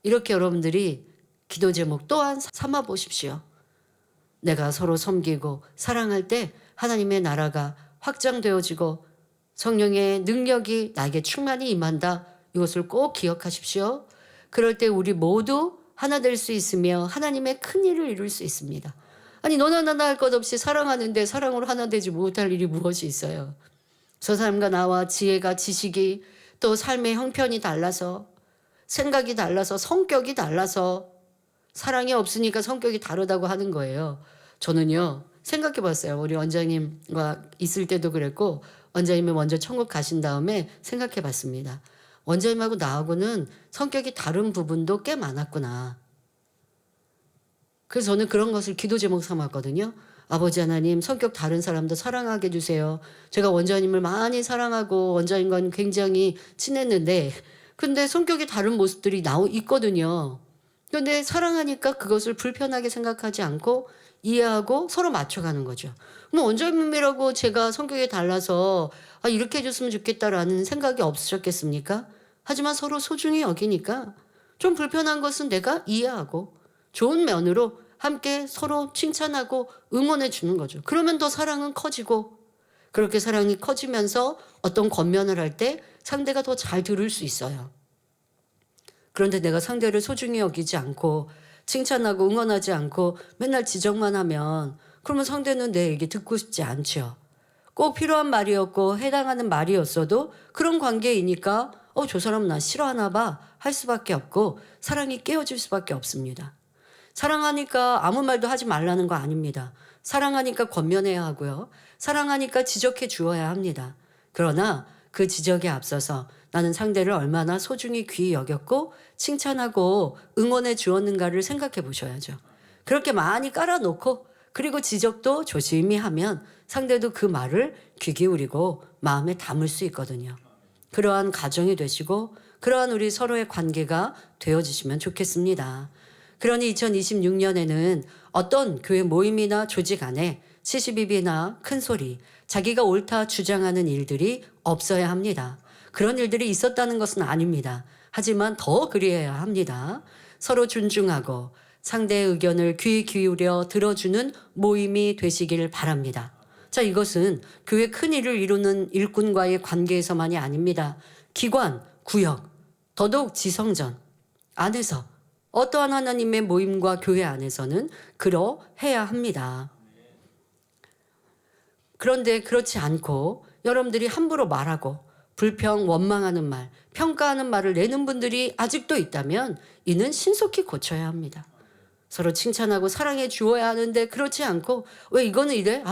이렇게 여러분들이 기도 제목 또한 삼아 보십시오. 내가 서로 섬기고 사랑할 때 하나님의 나라가 확장되어지고 성령의 능력이 나에게 충만히 임한다. 이것을 꼭 기억하십시오. 그럴 때 우리 모두 하나 될 수 있으며 하나님의 큰 일을 이룰 수 있습니다. 아니 너나 나나 할 것 없이 사랑하는데 사랑으로 하나 되지 못할 일이 무엇이 있어요. 저 사람과 나와 지혜가 지식이 또 삶의 형편이 달라서 생각이 달라서 성격이 달라서 사랑이 없으니까 성격이 다르다고 하는 거예요. 저는요 생각해 봤어요. 우리 원장님과 있을 때도 그랬고 원장님이 먼저 천국 가신 다음에 생각해 봤습니다. 원장님하고 나하고는 성격이 다른 부분도 꽤 많았구나. 그래서 저는 그런 것을 기도 제목 삼았거든요. 아버지 하나님, 성격 다른 사람도 사랑하게 해주세요. 제가 원장님을 많이 사랑하고 원장님과는 굉장히 친했는데 근데 성격이 다른 모습들이 있거든요. 근데 사랑하니까 그것을 불편하게 생각하지 않고 이해하고 서로 맞춰가는 거죠. 뭐 원장님이라고 제가 성격이 달라서 이렇게 해줬으면 좋겠다라는 생각이 없으셨겠습니까? 하지만 서로 소중히 여기니까 좀 불편한 것은 내가 이해하고 좋은 면으로 함께 서로 칭찬하고 응원해 주는 거죠. 그러면 더 사랑은 커지고 그렇게 사랑이 커지면서 어떤 권면을 할 때 상대가 더 잘 들을 수 있어요. 그런데 내가 상대를 소중히 여기지 않고 칭찬하고 응원하지 않고 맨날 지적만 하면 그러면 상대는 내 얘기 듣고 싶지 않죠. 꼭 필요한 말이었고 해당하는 말이었어도 그런 관계이니까 저 사람은 나 싫어하나 봐 할 수밖에 없고 사랑이 깨어질 수밖에 없습니다. 사랑하니까 아무 말도 하지 말라는 거 아닙니다. 사랑하니까 권면해야 하고요. 사랑하니까 지적해 주어야 합니다. 그러나 그 지적에 앞서서 나는 상대를 얼마나 소중히 귀히 여겼고 칭찬하고 응원해 주었는가를 생각해 보셔야죠. 그렇게 많이 깔아놓고 그리고 지적도 조심히 하면 상대도 그 말을 귀 기울이고 마음에 담을 수 있거든요. 그러한 가정이 되시고 그러한 우리 서로의 관계가 되어지시면 좋겠습니다. 그러니 2026년에는 어떤 교회 모임이나 조직 안에 시시비비나 큰소리, 자기가 옳다 주장하는 일들이 없어야 합니다. 그런 일들이 있었다는 것은 아닙니다. 하지만 더 그리해야 합니다. 서로 존중하고 상대의 의견을 귀 기울여 들어주는 모임이 되시길 바랍니다. 자, 이것은 교회 큰 일을 이루는 일꾼과의 관계에서만이 아닙니다. 기관, 구역, 더더욱 지성전 안에서 어떠한 하나님의 모임과 교회 안에서는 그러해야 합니다. 그런데 그렇지 않고 여러분들이 함부로 말하고 불평, 원망하는 말, 평가하는 말을 내는 분들이 아직도 있다면 이는 신속히 고쳐야 합니다. 서로 칭찬하고 사랑해 주어야 하는데 그렇지 않고 왜 이거는 이래?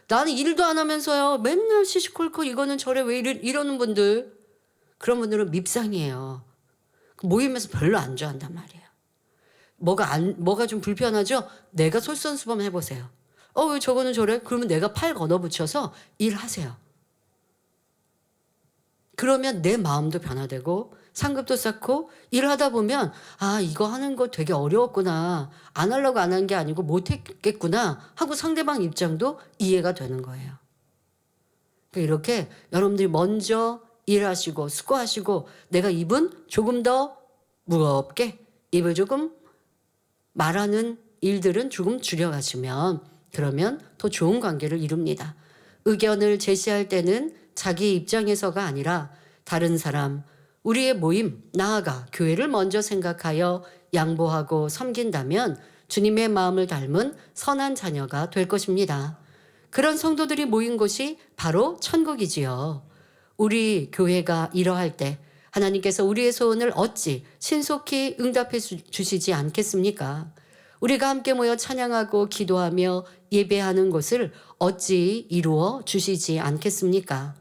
나는 일도 안 하면서요. 맨날 시시콜콜 이거는 저래 왜 이러는 분들. 그런 분들은 밉상이에요. 모임에서 별로 안 좋아한단 말이에요. 뭐가 좀 불편하죠? 내가 솔선수범 해보세요. 왜 저거는 저래? 그러면 내가 팔 걷어붙여서 일하세요. 그러면 내 마음도 변화되고 상급도 쌓고 일하다 보면 이거 하는 거 되게 어려웠구나. 안 하려고 안 한 게 아니고 못했겠구나 하고 상대방 입장도 이해가 되는 거예요. 이렇게 여러분들이 먼저 일하시고 수고하시고 내가 입은 조금 더 무겁게 입을 조금 말하는 일들은 조금 줄여가시면 그러면 더 좋은 관계를 이룹니다. 의견을 제시할 때는 자기 입장에서가 아니라 다른 사람, 우리의 모임, 나아가 교회를 먼저 생각하여 양보하고 섬긴다면 주님의 마음을 닮은 선한 자녀가 될 것입니다. 그런 성도들이 모인 곳이 바로 천국이지요. 우리 교회가 이러할 때 하나님께서 우리의 소원을 어찌 신속히 응답해 주시지 않겠습니까? 우리가 함께 모여 찬양하고 기도하며 예배하는 것을 어찌 이루어 주시지 않겠습니까?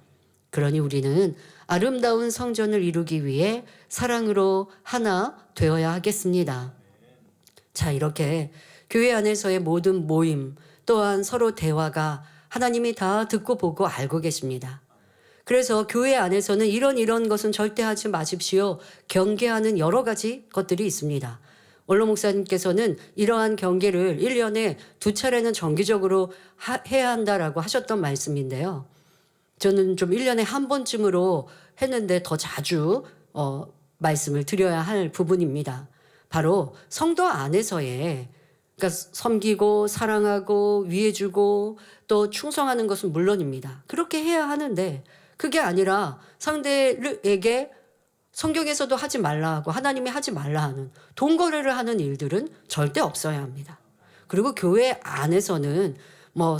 그러니 우리는 아름다운 성전을 이루기 위해 사랑으로 하나 되어야 하겠습니다. 자, 이렇게 교회 안에서의 모든 모임 또한 서로 대화가 하나님이 다 듣고 보고 알고 계십니다. 그래서 교회 안에서는 이런 것은 절대 하지 마십시오. 경계하는 여러 가지 것들이 있습니다. 원로 목사님께서는 이러한 경계를 1년에 2차례는 정기적으로 해야 한다라고 하셨던 말씀인데요. 저는 좀 1년에 한 번쯤으로 했는데 더 자주 말씀을 드려야 할 부분입니다. 바로 성도 안에서의 그러니까 섬기고 사랑하고 위해주고 또 충성하는 것은 물론입니다. 그렇게 해야 하는데 그게 아니라 상대에게 성경에서도 하지 말라 하고 하나님이 하지 말라 하는 돈 거래를 하는 일들은 절대 없어야 합니다. 그리고 교회 안에서는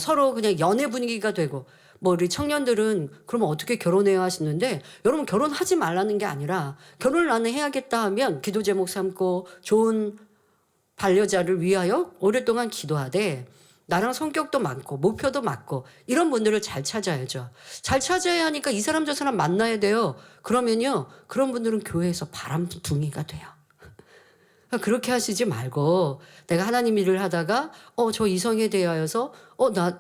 서로 그냥 연애 분위기가 되고 우리 청년들은 그러면 어떻게 결혼해야 하시는데 여러분 결혼하지 말라는 게 아니라 결혼을 나는 해야겠다 하면 기도 제목 삼고 좋은 반려자를 위하여 오랫동안 기도하되 나랑 성격도 맞고 목표도 맞고 이런 분들을 잘 찾아야죠. 잘 찾아야 하니까 이 사람 저 사람 만나야 돼요. 그러면요 그런 분들은 교회에서 바람둥이가 돼요. 그렇게 하시지 말고 내가 하나님 일을 하다가 저 이성에 대하여서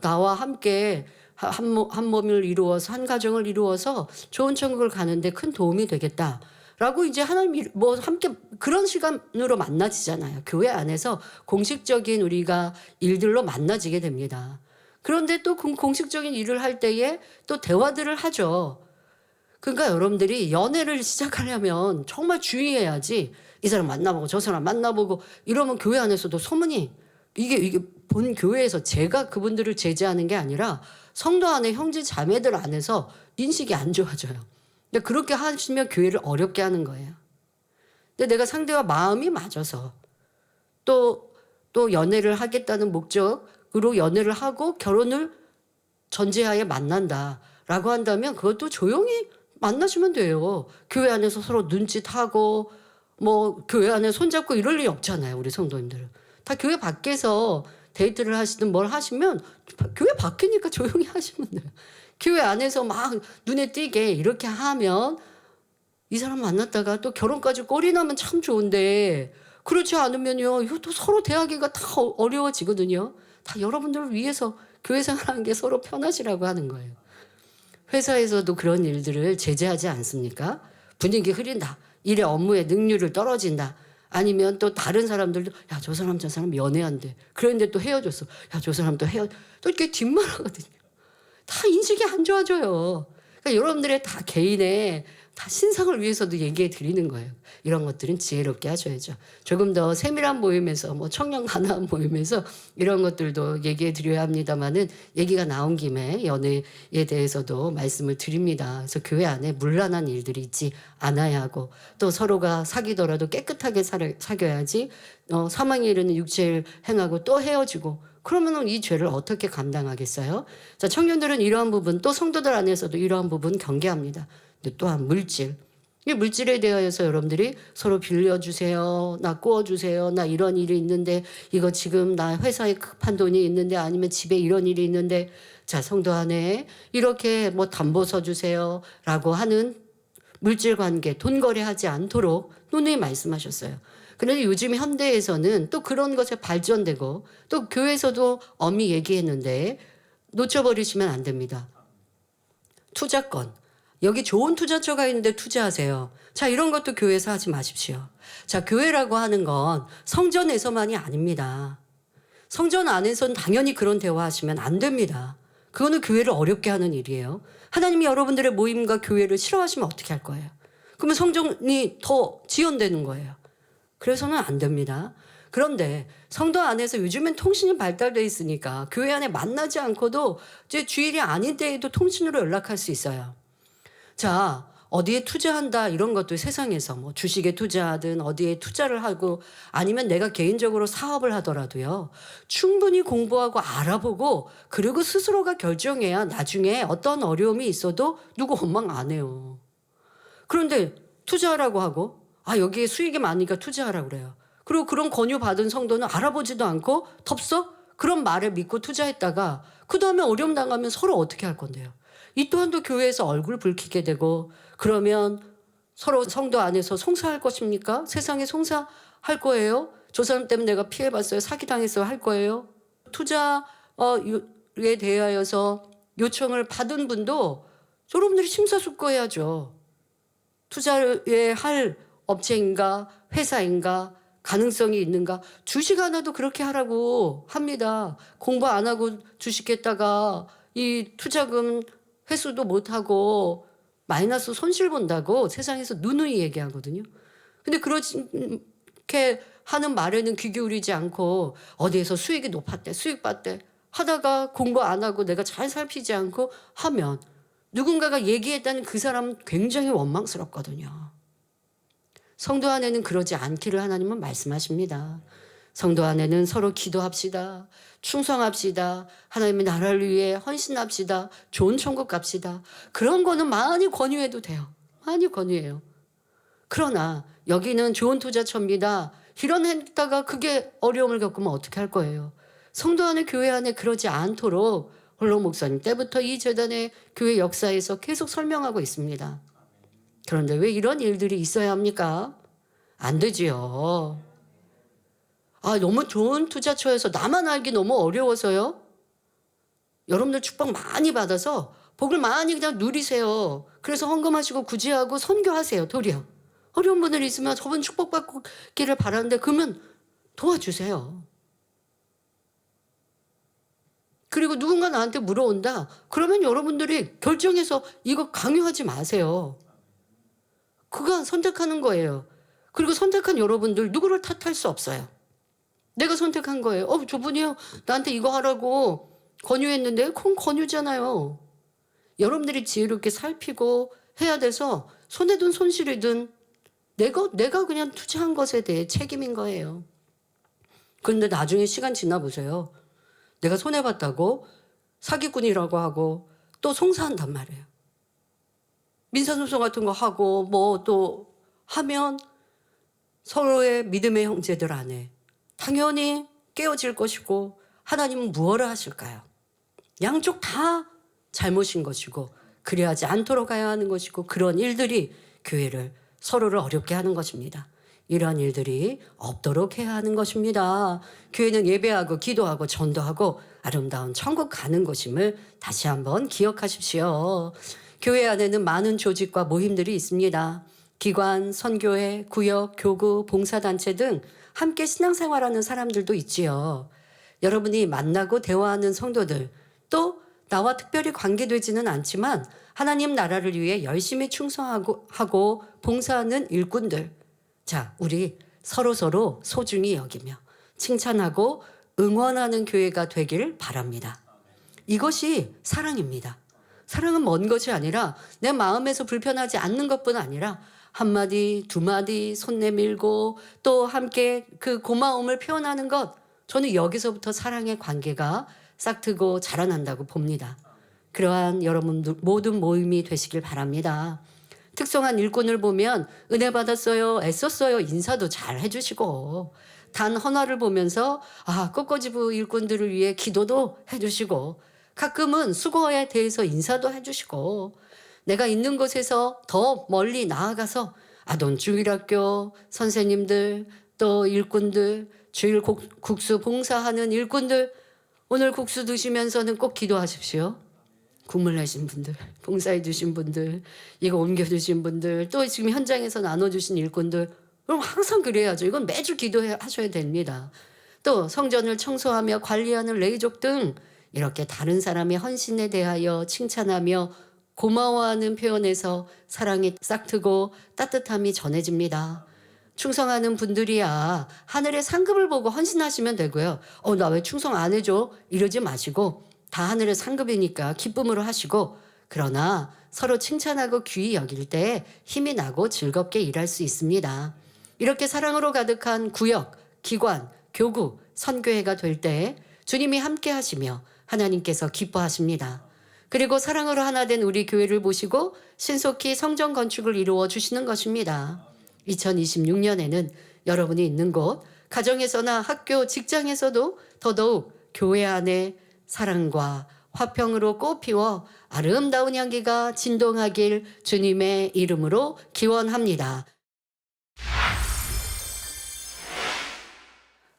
나와 함께 한 몸을 이루어서 한 가정을 이루어서 좋은 천국을 가는데 큰 도움이 되겠다. 라고 이제 하나님 함께 그런 시간으로 만나지잖아요. 교회 안에서 공식적인 우리가 일들로 만나지게 됩니다. 그런데 또 공식적인 일을 할 때에 또 대화들을 하죠. 그러니까 여러분들이 연애를 시작하려면 정말 주의해야지 이 사람 만나보고 저 사람 만나보고 이러면 교회 안에서도 소문이 이게 본 교회에서 제가 그분들을 제재하는 게 아니라 성도 안에 형제 자매들 안에서 인식이 안 좋아져요. 근데 그렇게 하시면 교회를 어렵게 하는 거예요. 근데 내가 상대와 마음이 맞아서 또 연애를 하겠다는 목적으로 연애를 하고 결혼을 전제하에 만난다라고 한다면 그것도 조용히 만나시면 돼요. 교회 안에서 서로 눈짓하고 교회 안에 손잡고 이럴 일이 없잖아요. 우리 성도님들은. 다 교회 밖에서 데이트를 하시든 뭘 하시면 교회 밖이니까 조용히 하시면 돼요. 교회 안에서 막 눈에 띄게 이렇게 하면 이 사람 만났다가 또 결혼까지 꼴이 나면 참 좋은데 그렇지 않으면요. 이거 또 서로 대하기가 다 어려워지거든요. 다 여러분들을 위해서 교회 생활하는 게 서로 편하시라고 하는 거예요. 회사에서도 그런 일들을 제재하지 않습니까? 분위기 흐린다. 일의 업무의 능률을 떨어진다. 아니면 또 다른 사람들도 야, 저 사람 저 사람 연애한대. 그런데 또 헤어졌어. 야, 저 사람 또 이렇게 뒷말하거든요. 다 인식이 안 좋아져요. 그러니까 여러분들의 다 개인의 다 신상을 위해서도 얘기해 드리는 거예요. 이런 것들은 지혜롭게 하셔야죠. 조금 더 세밀한 모임에서 뭐 청년 가나안 모임에서 이런 것들도 얘기해 드려야 합니다만은 얘기가 나온 김에 연애에 대해서도 말씀을 드립니다. 그래서 교회 안에 문란한 일들이 있지 않아야 하고 또 서로가 사귀더라도 깨끗하게 사귀어야지 사망에 이르는 육체를 행하고 또 헤어지고 그러면 이 죄를 어떻게 감당하겠어요? 자, 청년들은 이러한 부분 또 성도들 안에서도 이러한 부분 경계합니다. 근데 또한 물질. 이 물질에 대하여서 여러분들이 서로 빌려주세요. 나 구워주세요. 나 이런 일이 있는데 이거 지금 나 회사에 급한 돈이 있는데 아니면 집에 이런 일이 있는데 자 성도 안에 이렇게 뭐 담보 서주세요. 라고 하는 물질 관계 돈 거래하지 않도록 누누이 말씀하셨어요. 그런데 요즘 현대에서는 또 그런 것에 발전되고 또 교회에서도 엄히 얘기했는데 놓쳐버리시면 안 됩니다. 투자권. 여기 좋은 투자처가 있는데 투자하세요. 자, 이런 것도 교회에서 하지 마십시오. 자, 교회라고 하는 건 성전에서만이 아닙니다. 성전 안에서는 당연히 그런 대화하시면 안 됩니다. 그거는 교회를 어렵게 하는 일이에요. 하나님이 여러분들의 모임과 교회를 싫어하시면 어떻게 할 거예요? 그러면 성전이 더 지연되는 거예요. 그래서는 안 됩니다. 그런데 성도 안에서 요즘엔 통신이 발달되어 있으니까 교회 안에 만나지 않고도 이제 주일이 아닌 때에도 통신으로 연락할 수 있어요. 자, 어디에 투자한다 이런 것도 세상에서 뭐 주식에 투자하든 어디에 투자를 하고 아니면 내가 개인적으로 사업을 하더라도요. 충분히 공부하고 알아보고 그리고 스스로가 결정해야 나중에 어떤 어려움이 있어도 누구 원망 안 해요. 그런데 투자하라고 하고 여기에 수익이 많으니까 투자하라고 그래요. 그리고 그런 권유 받은 성도는 알아보지도 않고 덥석 그런 말을 믿고 투자했다가 그 다음에 어려움 당하면 서로 어떻게 할 건데요. 이 또한도 교회에서 얼굴 붉히게 되고 그러면 서로 성도 안에서 송사할 것입니까? 세상에 송사할 거예요? 저 사람 때문에 내가 피해봤어요. 사기당했어요. 할 거예요? 투자에 대하여서 요청을 받은 분도 여러분들이 심사숙고해야죠. 투자에 할 업체인가 회사인가 가능성이 있는가 주식 하나도 그렇게 하라고 합니다. 공부 안 하고 주식했다가 이 투자금 회수도 못하고 마이너스 손실 본다고 세상에서 누누이 얘기하거든요. 근데 그렇게 하는 말에는 귀 기울이지 않고 어디에서 수익이 높았대 수익 봤대 하다가 공부 안 하고 내가 잘 살피지 않고 하면 누군가가 얘기했다는 그 사람은 굉장히 원망스럽거든요. 성도 안에는 그러지 않기를 하나님은 말씀하십니다. 성도 안에는 서로 기도합시다. 충성합시다. 하나님의 나라를 위해 헌신합시다. 좋은 천국 갑시다. 그런 거는 많이 권유해도 돼요. 많이 권유해요. 그러나 여기는 좋은 투자처입니다. 이런 했다가 그게 어려움을 겪으면 어떻게 할 거예요? 성도 안에 교회 안에 그러지 않도록 홀로 목사님 때부터 이 재단의 교회 역사에서 계속 설명하고 있습니다. 그런데 왜 이런 일들이 있어야 합니까? 안 되지요. 너무 좋은 투자처에서 나만 알기 너무 어려워서요. 여러분들 축복 많이 받아서 복을 많이 그냥 누리세요. 그래서 헌금하시고 구제하고 선교하세요. 도리어. 어려운 분들이 있으면 저분 축복받기를 바라는데 그러면 도와주세요. 그리고 누군가 나한테 물어온다. 그러면 여러분들이 결정해서 이거 강요하지 마세요. 그가 선택하는 거예요. 그리고 선택한 여러분들 누구를 탓할 수 없어요. 내가 선택한 거예요. 저분이요. 나한테 이거 하라고 권유했는데 그건 권유잖아요. 여러분들이 지혜롭게 살피고 해야 돼서 손해든 손실이든 내가 그냥 투자한 것에 대해 책임인 거예요. 그런데 나중에 시간 지나 보세요. 내가 손해봤다고 사기꾼이라고 하고 또 송사한단 말이에요. 민사소송 같은 거 하고 뭐 또 하면 서로의 믿음의 형제들 안에 당연히 깨어질 것이고 하나님은 무엇을 하실까요? 양쪽 다 잘못인 것이고 그래야지 않도록 가야 하는 것이고 그런 일들이 교회를 서로를 어렵게 하는 것입니다. 이러한 일들이 없도록 해야 하는 것입니다. 교회는 예배하고 기도하고 전도하고 아름다운 천국 가는 곳임을 다시 한번 기억하십시오. 교회 안에는 많은 조직과 모임들이 있습니다. 기관, 선교회, 구역, 교구, 봉사단체 등 함께 신앙생활하는 사람들도 있지요. 여러분이 만나고 대화하는 성도들 또 나와 특별히 관계되지는 않지만 하나님 나라를 위해 열심히 충성하고 봉사하는 일꾼들. 자, 우리 서로서로 소중히 여기며 칭찬하고 응원하는 교회가 되길 바랍니다. 이것이 사랑입니다. 사랑은 먼 것이 아니라 내 마음에서 불편하지 않는 것뿐 아니라 한마디, 두마디 손 내밀고 또 함께 그 고마움을 표현하는 것. 저는 여기서부터 사랑의 관계가 싹트고 자라난다고 봅니다. 그러한 여러분들 모든 모임이 되시길 바랍니다. 특성한 일꾼을 보면 은혜 받았어요, 애썼어요 인사도 잘 해주시고, 단 헌화를 보면서 꽃꽂이부 일꾼들을 위해 기도도 해주시고, 가끔은 수고에 대해서 인사도 해주시고, 내가 있는 곳에서 더 멀리 나아가서 아동주일학교 선생님들 또 일꾼들, 주일 국수 봉사하는 일꾼들, 오늘 국수 드시면서는 꼭 기도하십시오. 국물 내신 분들, 봉사해 주신 분들, 이거 옮겨주신 분들, 또 지금 현장에서 나눠주신 일꾼들, 그럼 항상 그래야죠. 이건 매주 기도하셔야 됩니다. 또 성전을 청소하며 관리하는 레이족 등 이렇게 다른 사람의 헌신에 대하여 칭찬하며 고마워하는 표현에서 사랑이 싹트고 따뜻함이 전해집니다. 충성하는 분들이야 하늘의 상급을 보고 헌신하시면 되고요. 나 왜 충성 안 해줘? 이러지 마시고 다 하늘의 상급이니까 기쁨으로 하시고, 그러나 서로 칭찬하고 귀히 여길 때 힘이 나고 즐겁게 일할 수 있습니다. 이렇게 사랑으로 가득한 구역, 기관, 교구, 선교회가 될 때 주님이 함께 하시며 하나님께서 기뻐하십니다. 그리고 사랑으로 하나 된 우리 교회를 보시고 신속히 성전 건축을 이루어 주시는 것입니다. 2026년에는 여러분이 있는 곳, 가정에서나 학교, 직장에서도 더더욱 교회 안에 사랑과 화평으로 꽃피워 아름다운 향기가 진동하길 주님의 이름으로 기원합니다.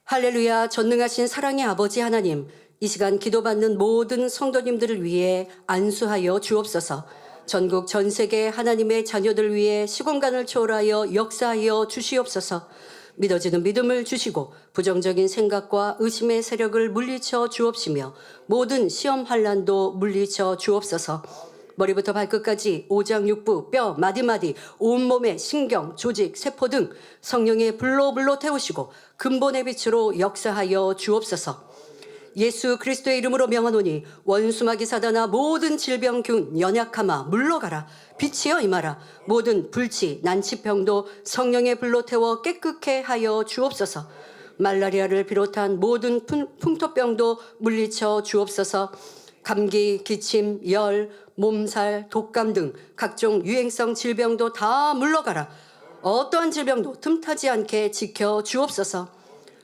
할렐루야. 전능하신 사랑의 아버지 하나님, 이 시간 기도받는 모든 성도님들을 위해 안수하여 주옵소서. 전국 전 세계 하나님의 자녀들 위해 시공간을 초월하여 역사하여 주시옵소서. 믿어지는 믿음을 주시고 부정적인 생각과 의심의 세력을 물리쳐 주옵시며 모든 시험 환난도 물리쳐 주옵소서. 머리부터 발끝까지 오장육부, 뼈, 마디마디, 온몸의 신경, 조직, 세포 등 성령의 불로 태우시고 근본의 빛으로 역사하여 주옵소서. 예수 그리스도의 이름으로 명하노니 원수마귀 사단아 모든 질병균 연약함아 물러가라. 빛이여 임하라. 모든 불치 난치병도 성령의 불로 태워 깨끗게 하여 주옵소서. 말라리아를 비롯한 모든 풍토병도 물리쳐 주옵소서. 감기, 기침, 열, 몸살, 독감 등 각종 유행성 질병도 다 물러가라. 어떠한 질병도 틈타지 않게 지켜 주옵소서.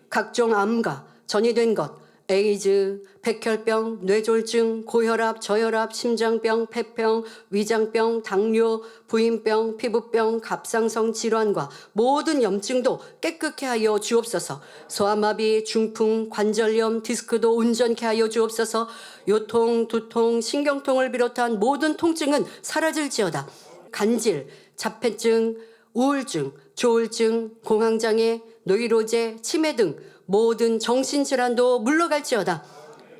각종 암과 전이된 것, 에이즈, 백혈병, 뇌졸중, 고혈압, 저혈압, 심장병, 폐병, 위장병, 당뇨, 부인병, 피부병, 갑상선 질환과 모든 염증도 깨끗게 하여 주옵소서. 소아마비, 중풍, 관절염, 디스크도 온전케 하여 주옵소서. 요통, 두통, 신경통을 비롯한 모든 통증은 사라질지어다. 간질, 자폐증, 우울증, 조울증, 공황장애, 노이로제, 치매 등 모든 정신질환도 물러갈지어다.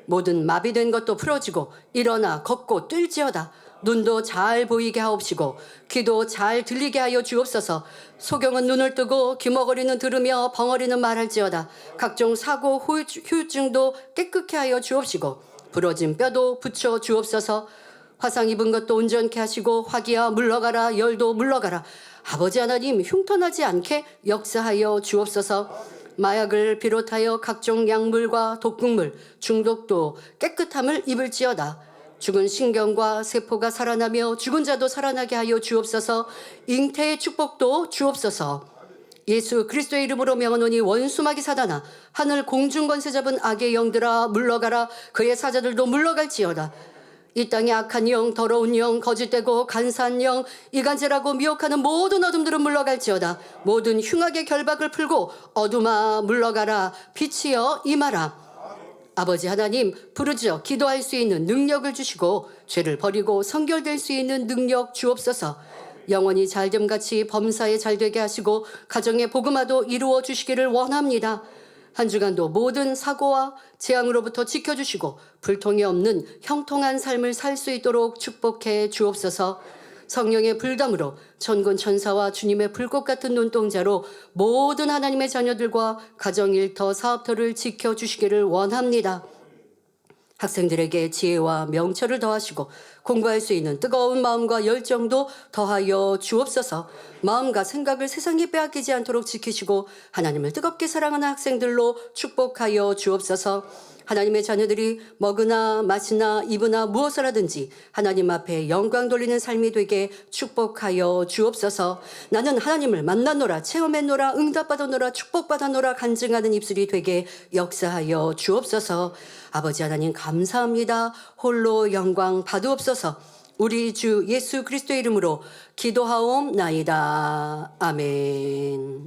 모든 마비된 것도 풀어지고 일어나 걷고 뛸지어다. 눈도 잘 보이게 하옵시고 귀도 잘 들리게 하여 주옵소서. 소경은 눈을 뜨고 귀머거리는 들으며 벙어리는 말할지어다. 각종 사고 후유증도 깨끗게 하여 주옵시고 부러진 뼈도 붙여 주옵소서. 화상 입은 것도 온전케 하시고 화기야 물러가라. 열도 물러가라. 아버지 하나님 흉터나지 않게 역사하여 주옵소서. 마약을 비롯하여 각종 약물과 독극물, 중독도 깨끗함을 입을지어다. 죽은 신경과 세포가 살아나며 죽은 자도 살아나게 하여 주옵소서. 잉태의 축복도 주옵소서. 예수 그리스도의 이름으로 명하노니 원수마귀 사단아 하늘 공중 권세 잡은 악의 영들아 물러가라. 그의 사자들도 물러갈지어다. 이 땅의 악한 영, 더러운 영, 거짓되고 간사한 영, 이간질하고 미혹하는 모든 어둠들은 물러갈지어다. 모든 흉악의 결박을 풀고 어둠아 물러가라. 빛이여 임하라. 아버지 하나님 부르짖어 기도할 수 있는 능력을 주시고 죄를 버리고 성결될 수 있는 능력 주옵소서. 영원히 잘됨같이 범사에 잘되게 하시고 가정의 복음화도 이루어 주시기를 원합니다. 한 주간도 모든 사고와 재앙으로부터 지켜주시고 불통이 없는 형통한 삶을 살 수 있도록 축복해 주옵소서. 성령의 불담으로 천군 천사와 주님의 불꽃 같은 눈동자로 모든 하나님의 자녀들과 가정일터 사업터를 지켜주시기를 원합니다. 학생들에게 지혜와 명철을 더하시고 공부할 수 있는 뜨거운 마음과 열정도 더하여 주옵소서. 마음과 생각을 세상에 빼앗기지 않도록 지키시고 하나님을 뜨겁게 사랑하는 학생들로 축복하여 주옵소서. 하나님의 자녀들이 먹으나 마시나 입으나 무엇을 하든지 하나님 앞에 영광 돌리는 삶이 되게 축복하여 주옵소서. 나는 하나님을 만나노라, 체험했노라, 응답받아노라, 축복받아노라 간증하는 입술이 되게 역사하여 주옵소서. 아버지 하나님 감사합니다. 홀로 영광 받으옵소서. 우리 주 예수 그리스도의 이름으로 기도하옵나이다. 아멘.